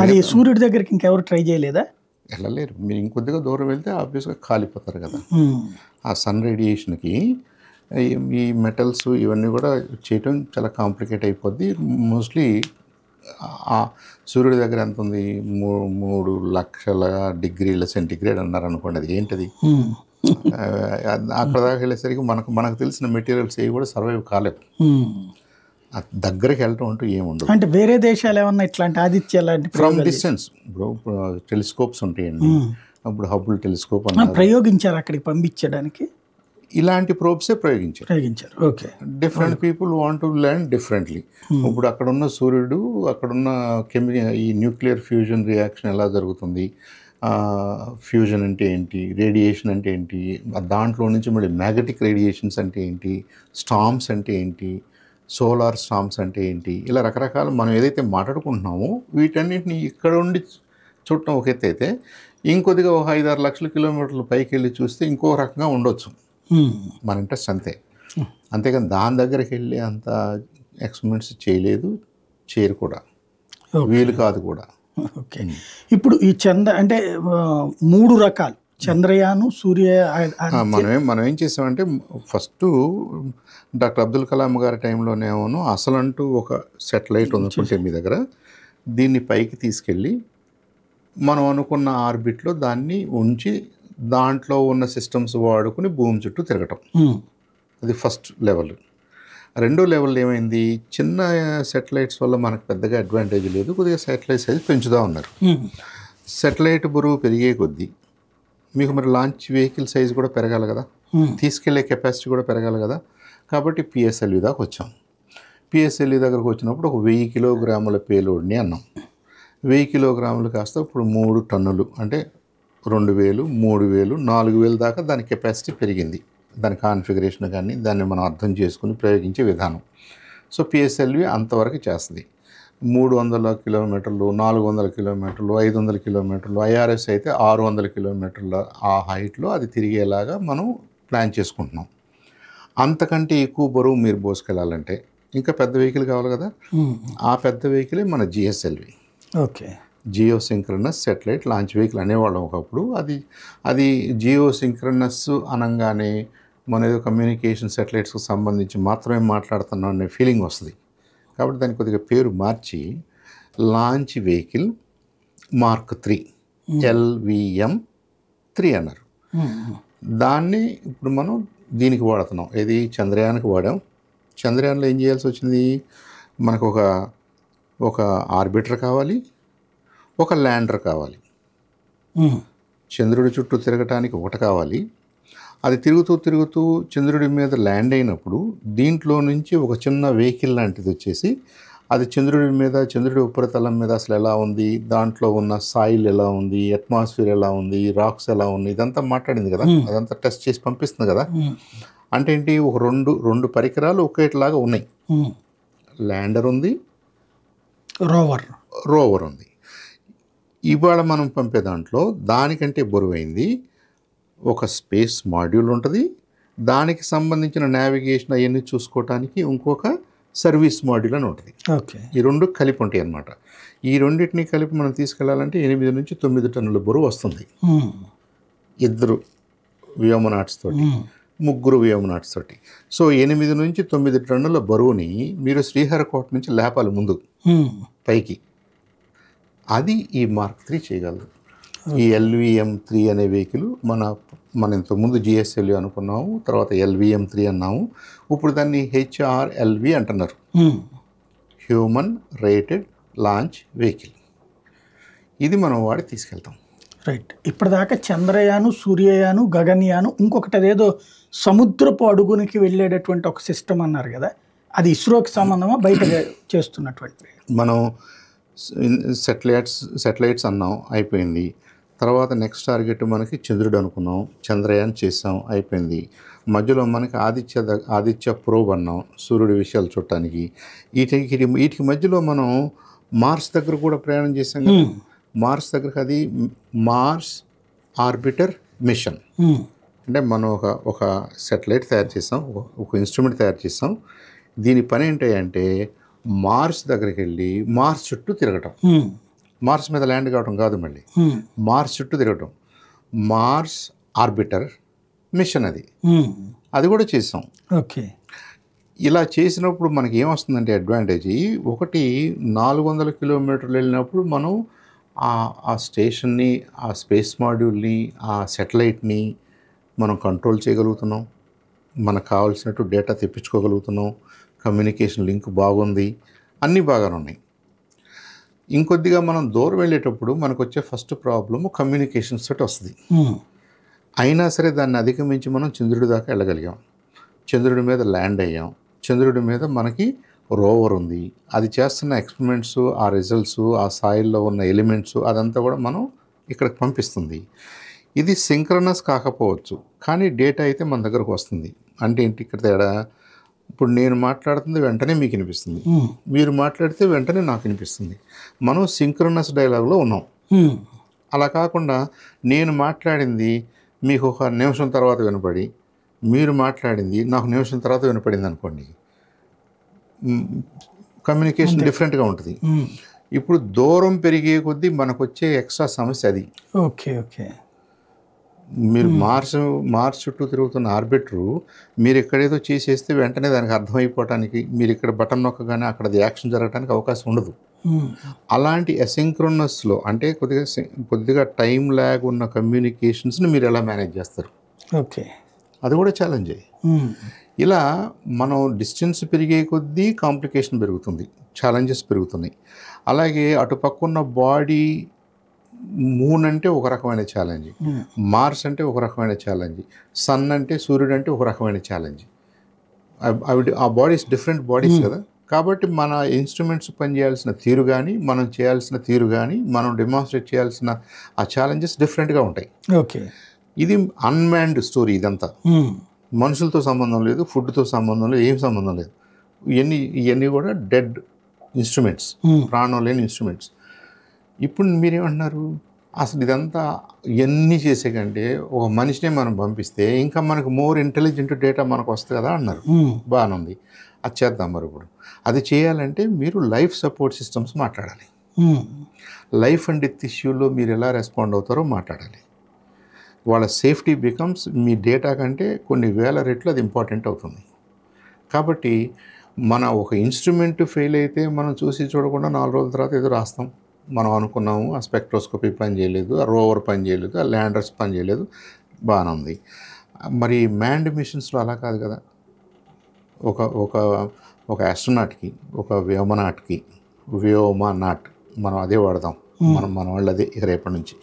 అది సూర్యుడి దగ్గరికి ఇంకెవరు ట్రై చేయలేదా? వెళ్ళలేరు. మీరు ఇంకొద్దిగా దూరం వెళ్తే ఆబ్వియస్గా కాలిపోతారు కదా. ఆ సన్ రేడియేషన్కి ఈ మెటల్స్ ఇవన్నీ కూడా చేయటం చాలా కాంప్లికేట్ అయిపోద్ది. మోస్ట్లీ సూర్యుడి దగ్గర ఎంత ఉంది, 3 లక్షల డిగ్రీల సెంటిగ్రేడ్ అన్నారు అనుకోండి. అది ఏంటది? అక్కడ దాకా వెళ్ళేసరికి మనకు తెలిసిన మెటీరియల్స్ ఏవి కూడా సర్వైవ్ కాలేవు. దగ్గరికి వెళ్ళటం అంటూ ఏముండదు. అంటే వేరే దేశాలు ఏమన్నా ఇట్లాంటి ఆదిత్య లాంటి ఫ్రమ్ డిస్టెన్స్ ఇప్పుడు టెలిస్కోప్స్ ఉంటాయండి. అప్పుడు హబుల్ టెలిస్కోప్ అన్న ప్రయోగించారు అక్కడికి పంపించడానికి. ఇలాంటి ప్రోబ్సే ప్రయోగించారు. Okay. Different people want to learn differently. ఇప్పుడు అక్కడున్న సూర్యుడు, అక్కడున్న ఈ న్యూక్లియర్ ఫ్యూజన్ రియాక్షన్ ఎలా జరుగుతుంది, ఫ్యూజన్ అంటే ఏంటి, రేడియేషన్ అంటే ఏంటి, దాంట్లో నుంచి మళ్ళీ మ్యాగ్నెటిక్ రేడియేషన్స్ అంటే ఏంటి, స్టార్మ్స్ అంటే ఏంటి, సోలార్ స్టామ్స్ అంటే ఏంటి, ఇలా రకరకాల మనం ఏదైతే మాట్లాడుకుంటున్నామో వీటన్నిటిని ఇక్కడ ఉండి చూడటం ఒక ఎత్తు అయితే, ఇంకొద్దిగా ఒక 5-6 లక్షల కిలోమీటర్ల పైకి వెళ్ళి చూస్తే ఇంకో రకంగా ఉండొచ్చు. మన ఇంట్రెస్ట్ అంతే. అంతేకాని దాని దగ్గరికి వెళ్ళి అంత ఎక్స్పెరిమెంట్స్ చేయలేదు, చేయరు కూడా, వీలు కాదు కూడా. ఓకే. ఇప్పుడు ఈ అంటే 3 రకాలు చంద్రయాను, సూర్య. మనం ఏం చేసామంటే ఫస్ట్ డాక్టర్ అబ్దుల్ కలాం గారి టైంలోనేమో అసలంటూ ఒక సెటిలైట్ ఉందనుకుంటే మీ దగ్గర, దీన్ని పైకి తీసుకెళ్ళి మనం అనుకున్న ఆర్బిట్లో దాన్ని ఉంచి దాంట్లో ఉన్న సిస్టమ్స్ వాడుకుని భూమి చుట్టూ తిరగటం. అది ఫస్ట్ లెవెల్. రెండో లెవెల్ ఏమైంది, చిన్న సెటిలైట్స్ వల్ల మనకు పెద్దగా అడ్వాంటేజ్ లేదు, కొద్దిగా సెటిలైట్ సైజ్ పెంచుతూ ఉన్నారు. సెటిలైట్ బరువు పెరిగే కొద్దీ మీకు మరి లాంచ్ వెహికల్ సైజ్ కూడా పెరగాలి కదా, తీసుకెళ్లే కెపాసిటీ కూడా పెరగాలి కదా. కాబట్టి పిఎస్ఎల్వి దాకా వచ్చాం. పిఎస్ఎల్వి దగ్గరకు వచ్చినప్పుడు ఒక 1000 కిలోగ్రాముల పేలోడ్ని అన్నాం. 1000 కిలోగ్రాములు కాస్త ఇప్పుడు 3 టన్నులు, అంటే 2000, 3000, 4000 దాకా దాని కెపాసిటీ పెరిగింది. దాని కాన్ఫిగరేషన్ కానీ దాన్ని మనం అర్థం చేసుకుని ప్రయోగించే విధానం. సో పిఎస్ఎల్వి అంతవరకు చేస్తుంది. 300 కిలోమీటర్లు, 400 కిలోమీటర్లు, 500 కిలోమీటర్లు, ఐఆర్ఎస్ అయితే 600 కిలోమీటర్ల ఆ హైట్లో అది తిరిగేలాగా మనం ప్లాన్ చేసుకుంటున్నాం. అంతకంటే ఎక్కువ బరువు మీరు మోసుకెళ్ళాలంటే ఇంకా పెద్ద వెహికల్ కావాలి కదా. ఆ పెద్ద వెహికలే మన GSLV. Okay. Geosynchronous satellite launch vehicle అనేవాళ్ళం ఒకప్పుడు. అది జియో సింక్రనస్ అనగానే మన ఏదో కమ్యూనికేషన్ సెటిలైట్స్కి సంబంధించి మాత్రమే మాట్లాడుతున్నాం అనే ఫీలింగ్ వస్తుంది. కాబట్టి దానికి కొద్దిగా పేరు మార్చి లాంచ్ వెహికల్ మార్క్ 3 LVM-3 అన్నారు. దాన్ని ఇప్పుడు మనం దీనికి వాడుతున్నాం. ఏది, చంద్రయానికి వాడాం. చంద్రయాన్లో ఏం చేయాల్సి వచ్చింది, మనకు ఒక ఆర్బిటర్ కావాలి, ఒక ల్యాండర్ కావాలి. చంద్రుడి చుట్టూ తిరగటానికి ఒకటి కావాలి. అది తిరుగుతూ చంద్రుడి మీద ల్యాండ్ అయినప్పుడు దీంట్లో నుంచి ఒక చిన్న వెహికల్ లాంటిది వచ్చేసి అది చంద్రుడి ఉపరితలం మీద అసలు ఎలా ఉంది, దాంట్లో ఉన్న సాయిల్ ఎలా ఉంది, అట్మాస్ఫియర్ ఎలా ఉంది, రాక్స్ ఎలా ఉంది, ఇదంతా మాట్లాడింది కదా. అదంతా టెస్ట్ చేసి పంపిస్తుంది కదా. అంటే ఏంటి, ఒక రెండు పరికరాలు ఒకేట్లాగా ఉన్నాయి. ల్యాండర్ ఉంది, రోవర్ ఉంది. ఇవాళ మనం పంపే దాంట్లో దానికంటే బరువైంది ఒక స్పేస్ మాడ్యూల్ ఉంటుంది. దానికి సంబంధించిన నావిగేషన్ అవన్నీ చూసుకోవటానికి ఇంకొక సర్వీస్ మాడ్యూల్ అని ఉంటుంది. ఓకే. ఈ 2 కలిపి ఉంటాయి అన్నమాట. ఈ రెండింటిని కలిపి మనం తీసుకెళ్లాలంటే 8 నుంచి 9 టన్నుల బరువు వస్తుంది. 2 వ్యోమనాట్స్ తోటి, 3 వ్యోమనాట్స్ తోటి. సో 8 నుంచి 9 టన్నుల బరువుని మీరు శ్రీహరికోట నుంచి లేపాలి ముందు పైకి. అది ఈ మార్క్ 3 చేయగలదు. ఈ LVM-3 అనే వెహికల్ మన ఇంతకుముందు GSLV అనుకున్నాము, తర్వాత LVM-3 అన్నాము, ఇప్పుడు దాన్ని HRLV అంటున్నారు, హ్యూమన్ రేటెడ్ లాంచ్ వెహికల్. ఇది మనం వాడి తీసుకెళ్తాం. రైట్. ఇప్పటిదాకా చంద్రయాను, సూర్యయాను, గగన్యాను, ఇంకొకటి అదేదో సముద్రపు అడుగునికి వెళ్ళేటటువంటి ఒక సిస్టమ్ అన్నారు కదా, అది ఇస్రోకి సంబంధమా, బయట చేస్తున్నటువంటి? మనం సెటిలైట్స్ అన్నాం, అయిపోయింది. తర్వాత నెక్స్ట్ టార్గెట్ మనకి చంద్రుడు అనుకున్నాం, చంద్రయాన్ చేసాం, అయిపోయింది. మధ్యలో మనకి ఆదిత్య ప్రోబ్ అన్నాం, సూర్యుడి విషయాలు చూడటానికి. వీటికి మధ్యలో మనం మార్స్ దగ్గర కూడా ప్రయాణం చేసాం కదా. మార్స్ దగ్గరకు అది మార్స్ ఆర్బిటర్ మిషన్. అంటే మనం ఒక సెటిలైట్ తయారు చేసాం, ఒక ఇన్స్ట్రుమెంట్ తయారు చేసాం. దీని పని ఏంటంటే మార్స్ దగ్గరికి వెళ్ళి మార్స్ చుట్టూ తిరగటం. మార్స్ మీద ల్యాండ్ కావడం కాదు, మళ్ళీ మార్స్ చుట్టూ తిరగటం. మార్స్ ఆర్బిటర్ మిషన్ అది కూడా చేసాం. ఓకే. ఇలా చేసినప్పుడు మనకి ఏమొస్తుందంటే అడ్వాంటేజ్ ఒకటి, 400 కిలోమీటర్లు వెళ్ళినప్పుడు మనం ఆ స్టేషన్ని, ఆ స్పేస్ మాడ్యూల్ని, ఆ సెటిలైట్ని మనం కంట్రోల్ చేయగలుగుతున్నాం. మనకు కావాల్సినట్టు డేటా తెప్పించుకోగలుగుతున్నాం. కమ్యూనికేషన్ లింక్ బాగుంది, అన్నీ బాగానే ఉన్నాయి. ఇంకొద్దిగా మనం దూరం వెళ్ళేటప్పుడు మనకు వచ్చే ఫస్ట్ ప్రాబ్లము కమ్యూనికేషన్స్ తోటి వస్తుంది. అయినా సరే దాన్ని అధిగమించి మనం చంద్రుడి దాకా వెళ్ళగలిగాం. చంద్రుడి మీద ల్యాండ్ అయ్యాం. చంద్రుడి మీద మనకి రోవర్ ఉంది, అది చేస్తున్న ఎక్స్పెరిమెంట్స్, ఆ రిజల్ట్స్, ఆ సాయిల్లో ఉన్న ఎలిమెంట్స్ అదంతా కూడా మనం ఇక్కడికి పంపిస్తుంది. ఇది సింక్రనస్ కాకపోవచ్చు, కానీ డేటా అయితే మన దగ్గరకు వస్తుంది. అంటే ఏంటి ఇక్కడ తేడా, ఇప్పుడు నేను మాట్లాడుతుంది వెంటనే మీకు వినిపిస్తుంది, మీరు మాట్లాడితే వెంటనే నాకు వినిపిస్తుంది. మనం సింక్రోనస్ డైలాగ్లో ఉన్నాం. అలా కాకుండా నేను మాట్లాడింది మీకు ఒక నిమిషం తర్వాత వినపడి, మీరు మాట్లాడింది నాకు నిమిషం తర్వాత వినపడింది అనుకోండి, కమ్యూనికేషన్ డిఫరెంట్గా ఉంటుంది. ఇప్పుడు దూరం పెరిగే కొద్దీ మనకు వచ్చే ఎక్స్ట్రా సమస్య అది. Okay okay. మీరు మార్స్ చుట్టూ తిరుగుతున్న ఆర్బిటరు మీరు ఎక్కడేదో చేసేస్తే వెంటనే దానికి అర్థమైపోవటానికి, మీరు ఇక్కడ బటన్ నొక్కగానే అక్కడ యాక్షన్ జరగడానికి అవకాశం ఉండదు. అలాంటి అసింక్రోనస్లో అంటే కొద్దిగా టైం ల్యాగ్ ఉన్న కమ్యూనికేషన్స్ని మీరు ఎలా మేనేజ్ చేస్తారు? ఓకే, అది కూడా ఛాలెంజే. ఇలా మనం డిస్టెన్స్ పెరిగే కొద్దీ కాంప్లికేషన్ పెరుగుతుంది, ఛాలెంజెస్ పెరుగుతున్నాయి. అలాగే అటుపక్క ఉన్న బాడీ, మూన్ అంటే ఒక రకమైన ఛాలెంజ్, మార్స్ అంటే ఒక రకమైన ఛాలెంజ్, సన్ అంటే సూర్యుడు అంటే ఒక రకమైన ఛాలెంజ్. అవి ఆ బాడీస్ డిఫరెంట్ బాడీస్ కదా. కాబట్టి మన ఇన్స్ట్రుమెంట్స్ పనిచేయాల్సిన తీరు కానీ, మనం చేయాల్సిన తీరు కానీ, మనం డెమాన్స్ట్రేట్ చేయాల్సిన ఆ ఛాలెంజెస్ డిఫరెంట్గా ఉంటాయి. ఓకే. ఇది అన్మాన్డ్ స్టోరీ. ఇదంతా మనుషులతో సంబంధం లేదు, ఫుడ్తో సంబంధం లేదు, ఏం సంబంధం లేదు. ఇవన్నీ కూడా డెడ్ ఇన్స్ట్రుమెంట్స్, ప్రాణం లేని ఇన్స్ట్రుమెంట్స్. ఇప్పుడు మీరేమంటున్నారు, అసలు ఇదంతా ఇవన్నీ చేసే కంటే ఒక మనిషినే మనం పంపిస్తే ఇంకా మనకు మోర్ ఇంటెలిజెంట్ డేటా మనకు వస్తుంది కదా అన్నారు. బాగానే ఉంది, అది చేద్దాం. మరి ఇప్పుడు అది చేయాలంటే మీరు లైఫ్ సపోర్ట్ సిస్టమ్స్ మాట్లాడాలి. లైఫ్ అండ్ డెత్ ఇష్యూలో మీరు ఎలా రెస్పాండ్ అవుతారో మాట్లాడాలి. వాళ్ళ సేఫ్టీ బికమ్స్ మీ డేటా కంటే కొన్ని వేల రెట్లు అది ఇంపార్టెంట్ అవుతుంది. కాబట్టి మన ఒక ఇన్స్ట్రుమెంట్ ఫెయిల్ అయితే మనం చూసి చూడకుండా 4 రోజుల తర్వాత ఏదో రాస్తాం. మనం అనుకున్నాము ఆ స్పెక్ట్రోస్కోపీ పని చేయలేదు, ఆ రోవర్ పని చేయలేదు, ఆ ల్యాండర్స్ పని చేయలేదు, బాగానే ఉంది. మరి మ్యాన్డ్ మిషన్స్లో అలా కాదు కదా. ఒక ఒక ఒక ఆస్ట్రోనాట్కి, ఒక వ్యోమనాట్ మనం అదే వాడదాం, మన వాళ్ళు అదే ఇక రేపటి నుంచి.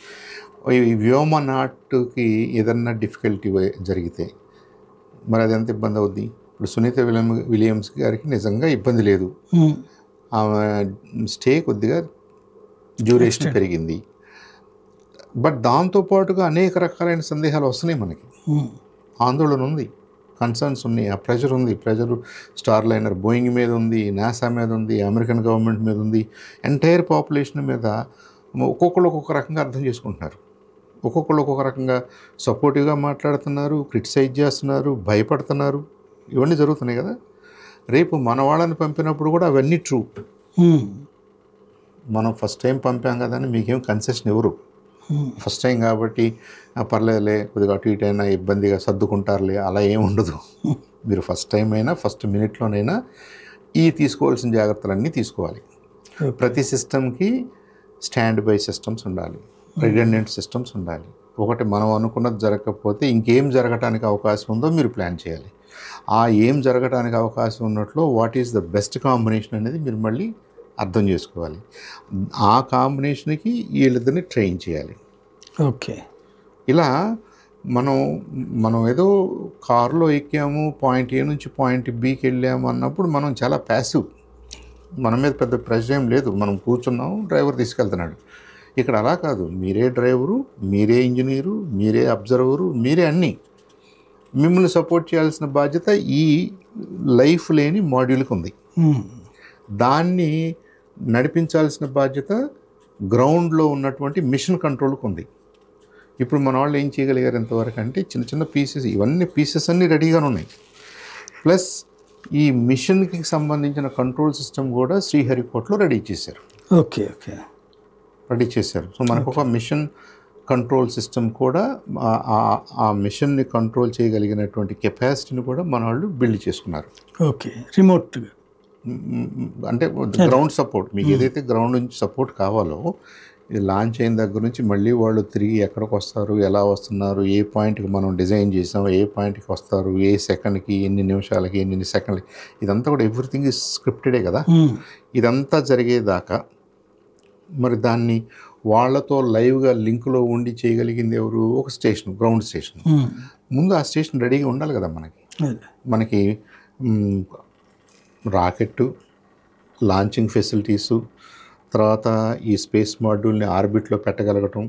ఈ వ్యోమనాట్కి ఏదన్నా డిఫికల్టీ జరిగితే మరి అది ఎంత ఇబ్బంది అవుద్ది. ఇప్పుడు సునీత విలియమ్స్ గారికి నిజంగా ఇబ్బంది లేదు, ఆమె స్టే కొద్దిగా డ్యూరేషన్ పెరిగింది. బట్ దాంతోపాటుగా అనేక రకాలైన సందేహాలు వస్తున్నాయి మనకి, ఆందోళన ఉంది, కన్సర్న్స్ ఉన్నాయి, ఆ ప్రెషర్ ఉంది. ప్రెషర్ స్టార్ లైనర్ బోయింగ్ మీద ఉంది, నాసా మీద ఉంది, అమెరికన్ గవర్నమెంట్ మీద ఉంది, ఎంటైర్ పాపులేషన్ మీద. ఒక్కొక్కరు ఒక్కొక్క రకంగా అర్థం చేసుకుంటున్నారు, ఒక్కొక్కరు ఒక్కొక్క రకంగా సపోర్టివ్గా మాట్లాడుతున్నారు, క్రిటిసైజ్ చేస్తున్నారు, భయపడుతున్నారు. ఇవన్నీ జరుగుతున్నాయి కదా. రేపు మన వాళ్ళని పంపినప్పుడు కూడా అవన్నీ ట్రూ. మనం ఫస్ట్ టైం పంపాం కదా అని మీకేం కన్సెషన్ ఎవరు, ఫస్ట్ టైం కాబట్టి పర్లేదులే కొద్దిగా అటు ఇటు అయినా ఇబ్బందిగా సర్దుకుంటారులే, అలా ఏం ఉండదు. మీరు ఫస్ట్ టైం అయినా ఫస్ట్ మినిట్లోనైనా ఈ తీసుకోవాల్సిన జాగ్రత్తలన్నీ తీసుకోవాలి. ప్రతి సిస్టమ్కి స్టాండ్ బై సిస్టమ్స్ ఉండాలి, రిడెండెంట్ సిస్టమ్స్ ఉండాలి. ఒకటి మనం అనుకున్నది జరగకపోతే ఇంకేం జరగటానికి అవకాశం ఉందో మీరు ప్లాన్ చేయాలి. ఆ ఏం జరగటానికి అవకాశం ఉన్నట్లో what is the best combination అనేది మీరు మళ్ళీ అర్థం చేసుకోవాలి. ఆ కాంబినేషన్కి వీళ్ళిద్దరిని ట్రైన్ చేయాలి. ఓకే. ఇలా మనం ఏదో కారులో ఎక్కాము, పాయింట్ ఏ నుంచి పాయింట్ బికి వెళ్ళాము అన్నప్పుడు మనం చాలా ప్యాసివ్, మన మీద పెద్ద ప్రెషర్ ఏం లేదు, మనం కూర్చున్నాము, డ్రైవర్ తీసుకెళ్తున్నాడు. ఇక్కడ అలా కాదు, మీరే డ్రైవరు, మీరే ఇంజనీరు, మీరే అబ్జర్వరు, మీరే అన్నీ. మిమ్మల్ని సపోర్ట్ చేయాల్సిన బాధ్యత ఈ లైఫ్ లేని మాడ్యూల్కి ఉంది. దాన్ని నడిపించాల్సిన బాధ్యత గ్రౌండ్లో ఉన్నటువంటి మిషన్ కంట్రోల్కి ఉంది. ఇప్పుడు మన వాళ్ళు ఏం చేయగలిగారు ఎంతవరకు అంటే చిన్న చిన్న పీసెస్, ఇవన్నీ పీసెస్ అన్నీ రెడీగానే ఉన్నాయి. ప్లస్ ఈ మిషన్కి సంబంధించిన కంట్రోల్ సిస్టమ్ కూడా శ్రీహరికోటలో రెడీ చేశారు. ఓకే ఓకే, రెడీ చేశారు. సో మనకు ఒక మిషన్ కంట్రోల్ సిస్టమ్ కూడా ఆ మిషన్ని కంట్రోల్ చేయగలిగినటువంటి కెపాసిటీని కూడా మన వాళ్ళు బిల్డ్ చేసుకున్నారు. ఓకే, రిమోట్గా అంటే గ్రౌండ్ సపోర్ట్, మీకు ఏదైతే గ్రౌండ్ నుంచి సపోర్ట్ కావాలో ఇది లాంచ్ అయిన దగ్గర నుంచి మళ్ళీ వాళ్ళు తిరిగి ఎక్కడికి వస్తారు, ఎలా వస్తున్నారు, ఏ పాయింట్కి మనం డిజైన్ చేసాం, ఏ పాయింట్కి వస్తారు, ఏ సెకండ్కి, ఎన్ని నిమిషాలకి, ఎన్ని సెకండ్లకి, ఇదంతా కూడా ఎవ్రీథింగ్ ఈజ్ స్క్రిప్టెడే కదా. ఇదంతా జరిగేదాకా మరి దాన్ని వాళ్ళతో లైవ్గా లింక్లో ఉండి చేయగలిగింది ఎవరు? ఒక స్టేషన్, గ్రౌండ్ స్టేషన్. ముందు ఆ స్టేషన్ రెడీగా ఉండాలి కదా. మనకి రాకెట్టు, లాంచింగ్ ఫెసిలిటీసు, తర్వాత ఈ స్పేస్ మాడ్యూల్ని ఆర్బిట్లో పెట్టగలగటం,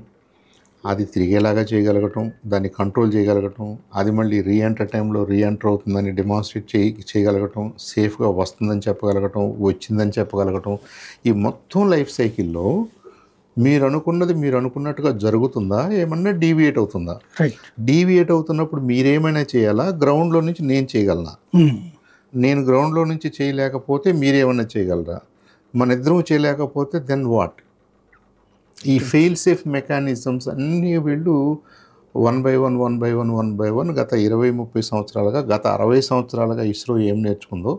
అది తిరిగేలాగా చేయగలగటం, దాన్ని కంట్రోల్ చేయగలగటం, అది మళ్ళీ రీఎంటర్ టైంలో రీఎంటర్ అవుతుందని డెమాన్స్ట్రేట్ చేయగలగటం, సేఫ్గా వస్తుందని చెప్పగలగటం, వచ్చిందని చెప్పగలగటం, ఈ మొత్తం లైఫ్ సైకిల్లో మీరు అనుకున్నట్టుగా జరుగుతుందా, ఏమన్నా డీవియేట్ అవుతుందా? రైట్. డీవియేట్ అవుతున్నప్పుడు మీరేమైనా చేయాలా, గ్రౌండ్లో నుంచి నేను చేయగలనా? నేను గ్రౌండ్లో నుంచి చేయలేకపోతే మీరేమన్నా చేయగలరా? మన ఇద్దరం చేయలేకపోతే దెన్ వాట్? ఈ ఫెయిల్ సేఫ్ మెకానిజమ్స్ అన్నీ వీళ్ళు వన్ బై వన్ గత 20-30 సంవత్సరాలుగా, గత 60 సంవత్సరాలుగా ఇస్రో ఏం నేర్చుకుందో,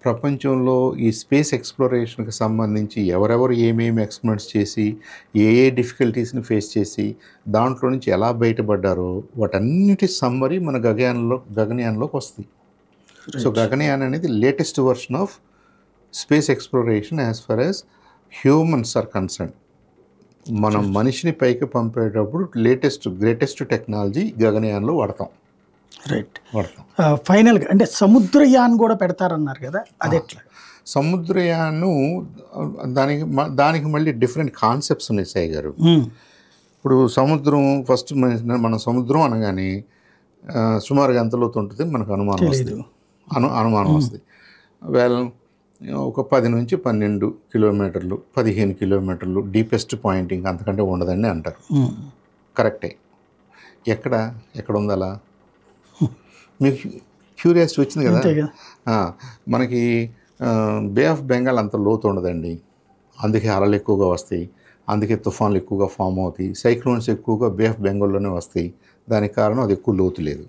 ప్రపంచంలో ఈ స్పేస్ ఎక్స్ప్లోరేషన్కి సంబంధించి ఎవరెవరు ఏమేమి ఎక్స్పెరిమెంట్స్ చేసి ఏ డిఫికల్టీస్ని ఫేస్ చేసి దాంట్లో నుంచి ఎలా బయటపడ్డారో వాటన్నిటి సమ్మరీ మన గగనయాన్లోకి వస్తుంది. సో గగనయాన్ అనేది latest version of space exploration as far as humans are concern. మనం మనిషిని పైకి పంపేటప్పుడు గ్రేటెస్ట్ టెక్నాలజీ గగనయాన్లో వాడతాం. ఫైనల్గా అంటే సముద్రయాన్ కూడా పెడతారన్నారు కదా, అది ఎట్లా? సముద్రయాను దానికి మళ్ళీ డిఫరెంట్ కాన్సెప్ట్స్ ఉన్నాయి సాయి గారు. ఇప్పుడు సముద్రం ఫస్ట్ మన సముద్రం అనగానే సుమారుగా ఎంత లోతు ఉంటుంది మనకు అనుమానం వస్తుంది. ఒక 10 నుంచి 12 కిలోమీటర్లు, 15 కిలోమీటర్లు డీపెస్ట్ పాయింటింగ్, అంతకంటే ఉండదని అంటారు. కరెక్టే. ఎక్కడ ఉంది అలా? మీకు క్యూరియాసిటీ వచ్చింది కదా. మనకి బే ఆఫ్ బెంగాల్ అంత లోతు ఉండదండి, అందుకే అలలు ఎక్కువగా వస్తాయి, అందుకే తుఫాన్లు ఎక్కువగా ఫామ్ అవుతాయి, సైక్లోన్స్ ఎక్కువగా బే ఆఫ్ బెంగాల్లోనే వస్తాయి. దానికి కారణం అది ఎక్కువ లోతు లేదు.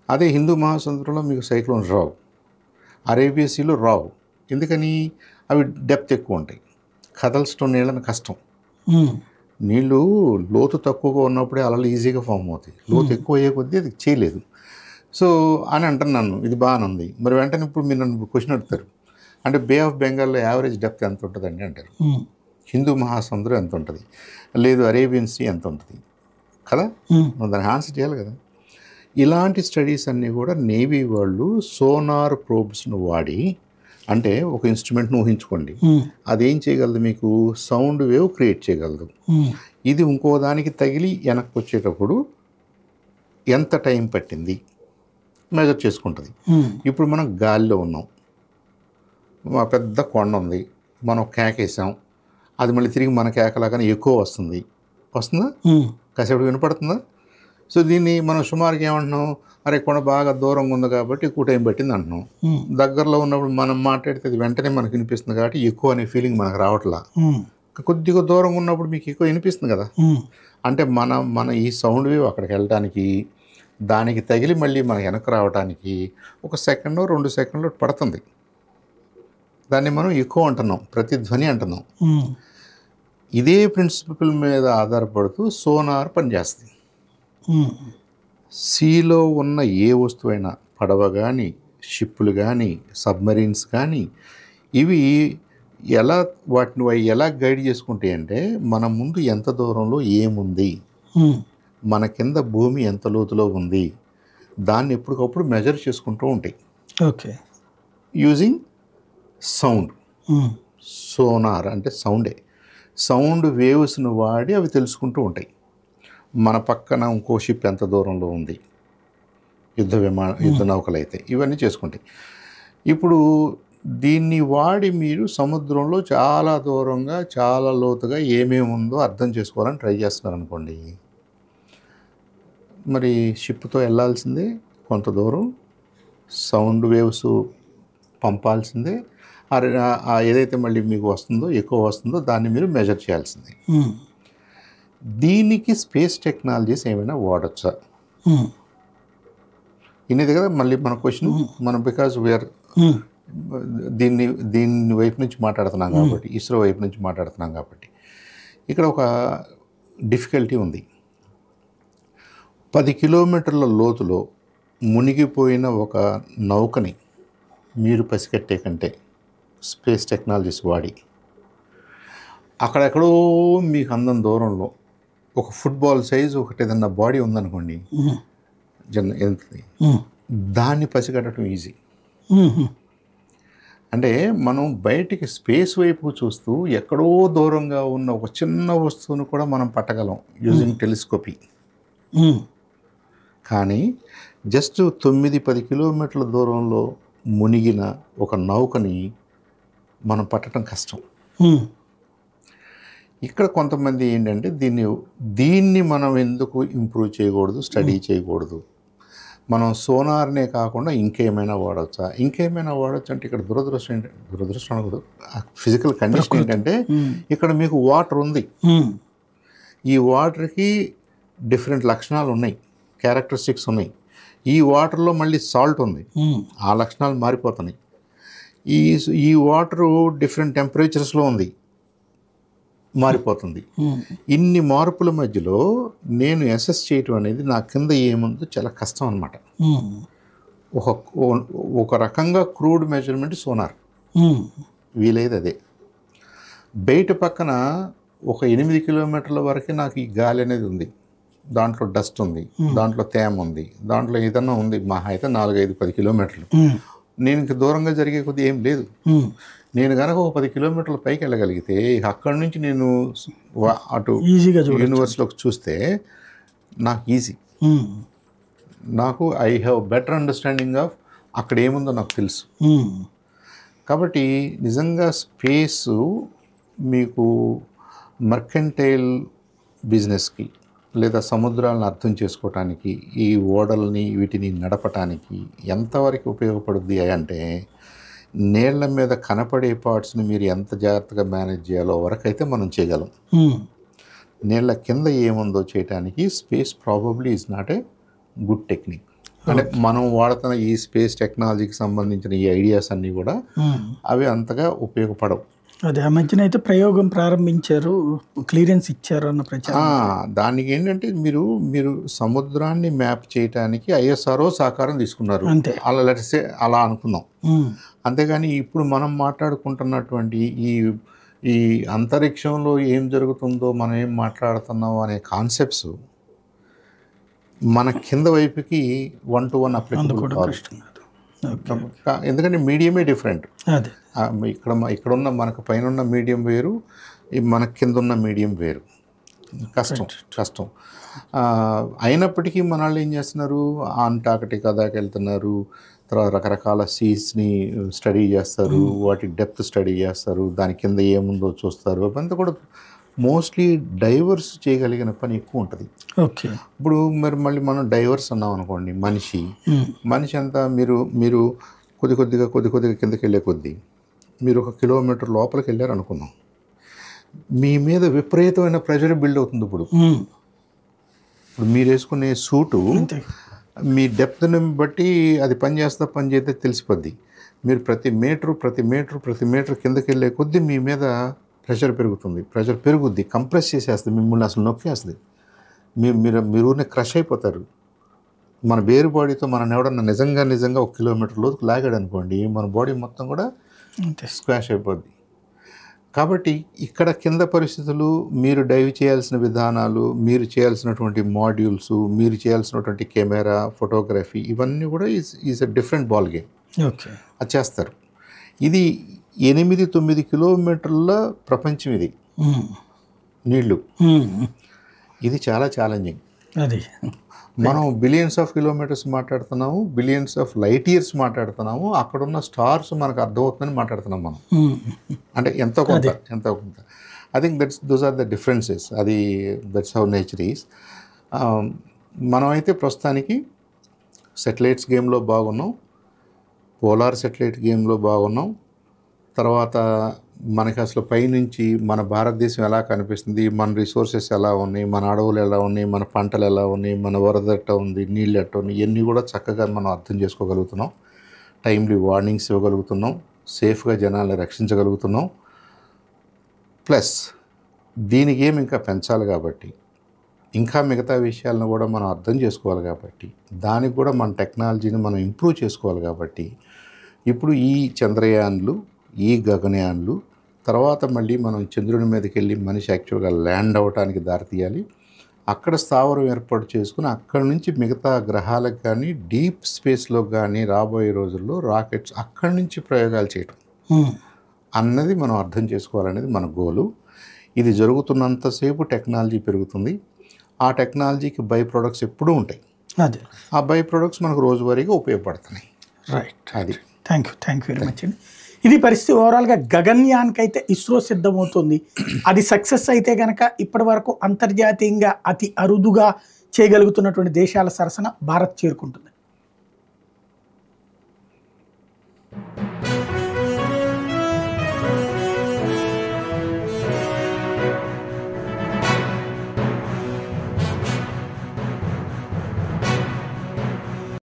అదే హిందూ మహాసముద్రంలో మీకు సైక్లోన్స్ రావు, అరేబియా సీలో రావు. ఎందుకని? అవి డెప్త్ ఎక్కువ ఉంటాయి, కదల్చడం నీళ్ళని కష్టం. నీళ్ళు లోతు తక్కువగా ఉన్నప్పుడే అలలు ఈజీగా ఫామ్ అవుతాయి, లోతు ఎక్కువ అయ్యే కొద్దీ అది చేయలేదు. సో అని అంటున్నాను, ఇది బాగానే ఉంది. మరి వెంటనే ఇప్పుడు మీరు నన్ను క్వశ్చన్ అడుగుతారు, అంటే బే ఆఫ్ బెంగాల్లో యావరేజ్ డెప్త్ ఎంత ఉంటుందండి అంటారు. హిందూ మహాసముద్రం ఎంత ఉంటుంది, లేదు అరేబియన్ సీ ఎంత ఉంటుంది కదా, మనం దాన్ని ఆన్సర్ చేయాలి కదా. ఇలాంటి స్టడీస్ అన్నీ కూడా నేవీ వాళ్ళు సోనార్ ప్రోబ్స్ను వాడి, అంటే ఒక ఇన్స్ట్రుమెంట్ను ఊహించుకోండి, అదేం చేయగలదు, మీకు సౌండ్ వేవ్ క్రియేట్ చేయగలదు. ఇది ఇంకో దానికి తగిలి వెనక్కి వచ్చేటప్పుడు ఎంత టైం పట్టింది మెజర్ చేసుకుంటుంది. ఇప్పుడు మనం గాలిలో ఉన్నాం, మా పెద్ద కొండ ఉంది, మనం కేకేసాం, అది మళ్ళీ తిరిగి మన కేకలాగానే ఎక్కువ వస్తుందా? కాసేపు వినపడుతుందా? సో దీన్ని మనం సుమారుగా ఏమంటున్నాం, అరే కొండ బాగా దూరంగా ఉంది కాబట్టి ఎక్కువ టైం పట్టింది అంటున్నాం. దగ్గరలో ఉన్నప్పుడు మనం మాట్లాడితే అది వెంటనే మనకు వినిపిస్తుంది కాబట్టి ఎక్కువ అనే ఫీలింగ్ మనకు రావట్లా. కొద్దిగా దూరంగా ఉన్నప్పుడు మీకు ఎక్కువ వినిపిస్తుంది కదా. అంటే మన ఈ సౌండ్ వేవ్ అక్కడికి వెళ్ళడానికి, దానికి తగిలి మళ్ళీ మన వెనక్కి రావడానికి 1 సెకండో 2 సెకండ్లో పడుతుంది. దాన్ని మనం ఎక్కువ అంటున్నాం, ప్రతిధ్వని అంటున్నాం. ఇదే ప్రిన్సిపల్ మీద ఆధారపడుతూ సోనార్ పనిచేస్తుంది. సీలో ఉన్న ఏ వస్తువైనా, పడవ కానీ, షిప్పులు కానీ, సబ్మరీన్స్ కానీ, ఇవి వాటిని ఎలా గైడ్ చేసుకుంటాయి అంటే, మన ముందు ఎంత దూరంలో ఏముంది, మన కింద భూమి ఎంత లోతులో ఉంది, దాన్ని ఎప్పటికప్పుడు మెజర్ చేసుకుంటూ ఉంటాయి. ఓకే. Using sound. సోనార్ అంటే సౌండే, సౌండ్ వేవ్స్ను వాడి అవి తెలుసుకుంటూ ఉంటాయి. మన పక్కన ఇంకో షిప్ ఎంత దూరంలో ఉంది, యుద్ధ నౌకలు అయితే, ఇవన్నీ చేసుకుంటాయి. ఇప్పుడు దీన్ని వాడి మీరు సముద్రంలో చాలా దూరంగా, చాలా లోతుగా ఏమేమి ఉందో అర్థం చేసుకోవాలని ట్రై చేస్తున్నారు అనుకోండి. మరి షిప్తో వెళ్ళాల్సిందే కొంత దూరం, సౌండ్ వేవ్స్ పంపాల్సిందే, ఏదైతే మళ్ళీ మీకు వస్తుందో, ఎక్కువ వస్తుందో దాన్ని మీరు మెజర్ చేయాల్సిందే. దీనికి స్పేస్ టెక్నాలజీస్ ఏమైనా వాడచ్చా? ఇనేది కదా మళ్ళీ మన క్వశ్చన్. మనం బికాజ్ వీఆర్ దీన్ని వైపు నుంచి మాట్లాడుతున్నాం కాబట్టి, ఇస్రో వైపు నుంచి మాట్లాడుతున్నాం కాబట్టి, ఇక్కడ ఒక డిఫికల్టీ ఉంది. 10 కిలోమీటర్ల లోతులో మునిగిపోయిన ఒక నౌకని మీరు పసిగట్టే కంటే స్పేస్ టెక్నాలజీస్ వాడి, అక్కడెక్కడో మీకు అందం దూరంలో ఒక ఫుట్బాల్ సైజు ఒకటి ఏదన్నా బాడీ ఉందనుకోండి, దాన్ని పసిగట్టడం ఈజీ. అంటే మనం బయటికి స్పేస్ వైపు చూస్తూ ఎక్కడో దూరంగా ఉన్న ఒక చిన్న వస్తువును కూడా మనం పట్టగలం యూజింగ్ టెలిస్కోపీ. కానీ జస్ట్ 9-10 కిలోమీటర్ల దూరంలో మునిగిన ఒక నౌకని మనం పట్టడం కష్టం. ఇక్కడ కొంతమంది ఏంటంటే దీన్ని మనం ఎందుకు ఇంప్రూవ్ చేయకూడదు, స్టడీ చేయకూడదు, మనం సోనార్నే కాకుండా ఇంకేమైనా వాడచ్చా, అంటే ఇక్కడ దురదృష్టం అనకూడదు, ఫిజికల్ కండిషన్ ఏంటంటే ఇక్కడ మీకు వాటర్ ఉంది, ఈ వాటర్కి డిఫరెంట్ లక్షణాలు ఉన్నాయి, క్యారెక్టరిస్టిక్స్ ఉన్నాయి. ఈ వాటర్లో మళ్ళీ సాల్ట్ ఉంది, ఆ లక్షణాలు మారిపోతున్నాయి. ఈ వాటరు డిఫరెంట్ టెంపరేచర్స్లో ఉంది, మారిపోతుంది. ఇన్ని మార్పుల మధ్యలో నేను అసెస్ చేయటం అనేది నా కింద ఏముందో చాలా కష్టం అన్నమాట. ఒక రకంగా క్రూడ్ మెజర్మెంట్ సోనార్ వీలైతే అదే. బయట పక్కన ఒక 8 కిలోమీటర్ల వరకు నాకు ఈ గాలి అనేది ఉంది, దాంట్లో డస్ట్ ఉంది, దాంట్లో తేమ ఉంది, దాంట్లో ఏదన్నా ఉంది, మహా అయితే 4-5-10 కిలోమీటర్లు. నేను ఇంక దూరంగా జరిగే కొద్ది ఏం లేదు. నేను కనుక ఒక 10 కిలోమీటర్ల పైకి వెళ్ళగలిగితే అక్కడి నుంచి నేను అటు ఈజీగా యూనివర్స్లోకి చూస్తే నాకు ఈజీ, నాకు I have better understanding of అక్కడ ఏముందో నాకు తెలుసు. కాబట్టి నిజంగా స్పేసు మీకు మర్కెంటైల్ బిజినెస్కి లేదా సముద్రాలను అర్థం చేసుకోవటానికి, ఈ ఓడల్ని వీటిని నడపటానికి ఎంతవరకు ఉపయోగపడుద్ది అంటే, నీళ్ల మీద కనపడే పార్ట్స్ని మీరు ఎంత జాగ్రత్తగా మేనేజ్ చేయాలో వరకైతే మనం చేయగలం. నీళ్ల కింద ఏముందో చేయడానికి space probably is not a good technique. అంటే మనం వాడుతున్న ఈ స్పేస్ టెక్నాలజీకి సంబంధించిన ఈ ఐడియాస్ అన్నీ కూడా అవి అంతగా ఉపయోగపడవు. అదే ఆ మధ్యన అయితే ప్రయోగం ప్రారంభించారు, క్లియరెన్స్ ఇచ్చారు అన్న ప్రచారం. దానికి ఏంటంటే మీరు సముద్రాన్ని మ్యాప్ చేయడానికి ISRO సహకారం తీసుకున్నారు, అంతే. అలా లెట్సే అలా అనుకుందాం. అంతేగాని ఇప్పుడు మనం మాట్లాడుకుంటున్నటువంటి ఈ అంతరిక్షంలో ఏం జరుగుతుందో, మనం ఏం మాట్లాడుతున్నాం అనే కాన్సెప్ట్స్ మన కింద వైపుకి 1-to-1 అప్లికబుల్ కాదు. ఎందుకంటే మీడియమే డిఫరెంట్. ఇక్కడ ఉన్న మనకు పైన ఉన్న మీడియం వేరు, మన కింద ఉన్న మీడియం వేరు. కష్టం. అయినప్పటికీ మన వాళ్ళు ఏం చేస్తున్నారు, అంటార్కిటికా దాకా వెళ్తున్నారు, తర్వాత రకరకాల సీస్ని స్టడీ చేస్తారు, వాటి డెప్త్ స్టడీ చేస్తారు, దాని కింద ఏముందో చూస్తారు. అవంతా కూడా మోస్ట్లీ డైవర్స్ చేయగలిగిన పని ఎక్కువ ఉంటుంది. ఇప్పుడు మళ్ళీ మనం డైవర్స్ అన్నాం అనుకోండి, మనిషి అంతా మీరు కొద్దిగా కిందకి వెళ్ళే కొద్దీ మీరు 1 కిలోమీటర్ లోపలికి వెళ్ళారు అనుకున్నాం, మీ మీద విపరీతమైన ప్రెషర్ బిల్డ్ అవుతుంది. ఇప్పుడు మీరు వేసుకునే సూటు మీ డెప్త్ని బట్టి అది పని చేస్తే తెలిసిపోద్ది. మీరు ప్రతి మీటర్ కిందకి వెళ్ళే కొద్దీ మీ మీద ప్రెషర్ పెరుగుద్ది, కంప్రెస్ చేసేస్తుంది, మిమ్మల్ని అసలు నొక్కేస్తుంది, మీరు క్రష్ అయిపోతారు. మన బేరు బాడీతో మనం ఎవడన్నా నిజంగా 1 కిలోమీటర్ లోతుకు లాగాడు అనుకోండి, మన బాడీ మొత్తం కూడా స్క్వాష్ అయిపోద్ది. కాబట్టి ఇక్కడ కింద పరిస్థితులు, మీరు డైవ్ చేయాల్సిన విధానాలు, మీరు చేయాల్సినటువంటి మాడ్యూల్స్, మీరు చేయాల్సినటువంటి కెమెరా, ఫోటోగ్రఫీ, ఇవన్నీ కూడా is a different ball game. అది చేస్తారు. ఇది 8-9 కిలోమీటర్ల ప్రపంచం, ఇది నీళ్ళు. ఇది చాలా ఛాలెంజింగ్. మనం బిలియన్స్ ఆఫ్ కిలోమీటర్స్ మాట్లాడుతున్నాము, బిలియన్స్ ఆఫ్ లైట్ ఇయర్స్ మాట్లాడుతున్నాము, అక్కడున్న స్టార్స్ మనకు అర్థమవుతుందని మాట్లాడుతున్నాం మనం. అంటే ఎంతో కొంత I think those are the differences. That's how nature is. మనమైతే ప్రస్తుతానికి సెటిలైట్స్ గేమ్లో బాగున్నాం, పోలార్ సెటిలైట్ గేమ్లో బాగున్నాం. తర్వాత మనకి అసలు పైనుంచి మన భారతదేశం ఎలా కనిపిస్తుంది, మన రిసోర్సెస్ ఎలా ఉన్నాయి, మన అడవులు ఎలా ఉన్నాయి, మన పంటలు ఎలా ఉన్నాయి, మన వరద ఎట్ట ఉంది, నీళ్ళు ఎట్ట ఉన్నాయి, ఇవన్నీ కూడా చక్కగా మనం అర్థం చేసుకోగలుగుతున్నాం. టైమ్లీ వార్నింగ్స్ ఇవ్వగలుగుతున్నాం, సేఫ్గా జనాల్ని రక్షించగలుగుతున్నాం. ప్లస్ దీనికి ఏమి ఇంకా పెంచాలి కాబట్టి, ఇంకా మిగతా విషయాలను కూడా మనం అర్థం చేసుకోవాలి కాబట్టి, దానికి కూడా మన టెక్నాలజీని మనం ఇంప్రూవ్ చేసుకోవాలి కాబట్టి, ఇప్పుడు ఈ చంద్రయాన్లు, ఈ గగనయాన్లు, తర్వాత మళ్ళీ మనం చంద్రుని మీదకి వెళ్ళి మనిషి యాక్చువల్గా ల్యాండ్ అవ్వడానికి దారితీయాలి. అక్కడ స్థావరం ఏర్పాటు చేసుకుని అక్కడి నుంచి మిగతా గ్రహాలకు కానీ డీప్ స్పేస్లో కానీ రాబోయే రోజుల్లో రాకెట్స్ అక్కడి నుంచి ప్రయోగాలు చేయటం. అన్నది మనం అర్థం చేసుకోవాలనేది మన గోలు. ఇది జరుగుతున్నంతసేపు టెక్నాలజీ పెరుగుతుంది. ఆ టెక్నాలజీకి బై ప్రొడక్ట్స్ ఎప్పుడూ ఉంటాయి. అదే ఆ బై ప్రొడక్ట్స్ మనకు రోజువారీగా ఉపయోగపడుతున్నాయి. రైట్. అది థ్యాంక్ యూ వెరీ మచ్ అండి. ఇది పరిస్థితి. ఓవరాల్గా గగన్యాన్కి అయితే ఇస్రో సిద్ధమవుతుంది. అది సక్సెస్ అయితే కనుక ఇప్పటి వరకు అంతర్జాతీయంగా అతి అరుదుగా చేయగలుగుతున్నటువంటి దేశాల సరసన భారత్ చేరుకుంటుంది.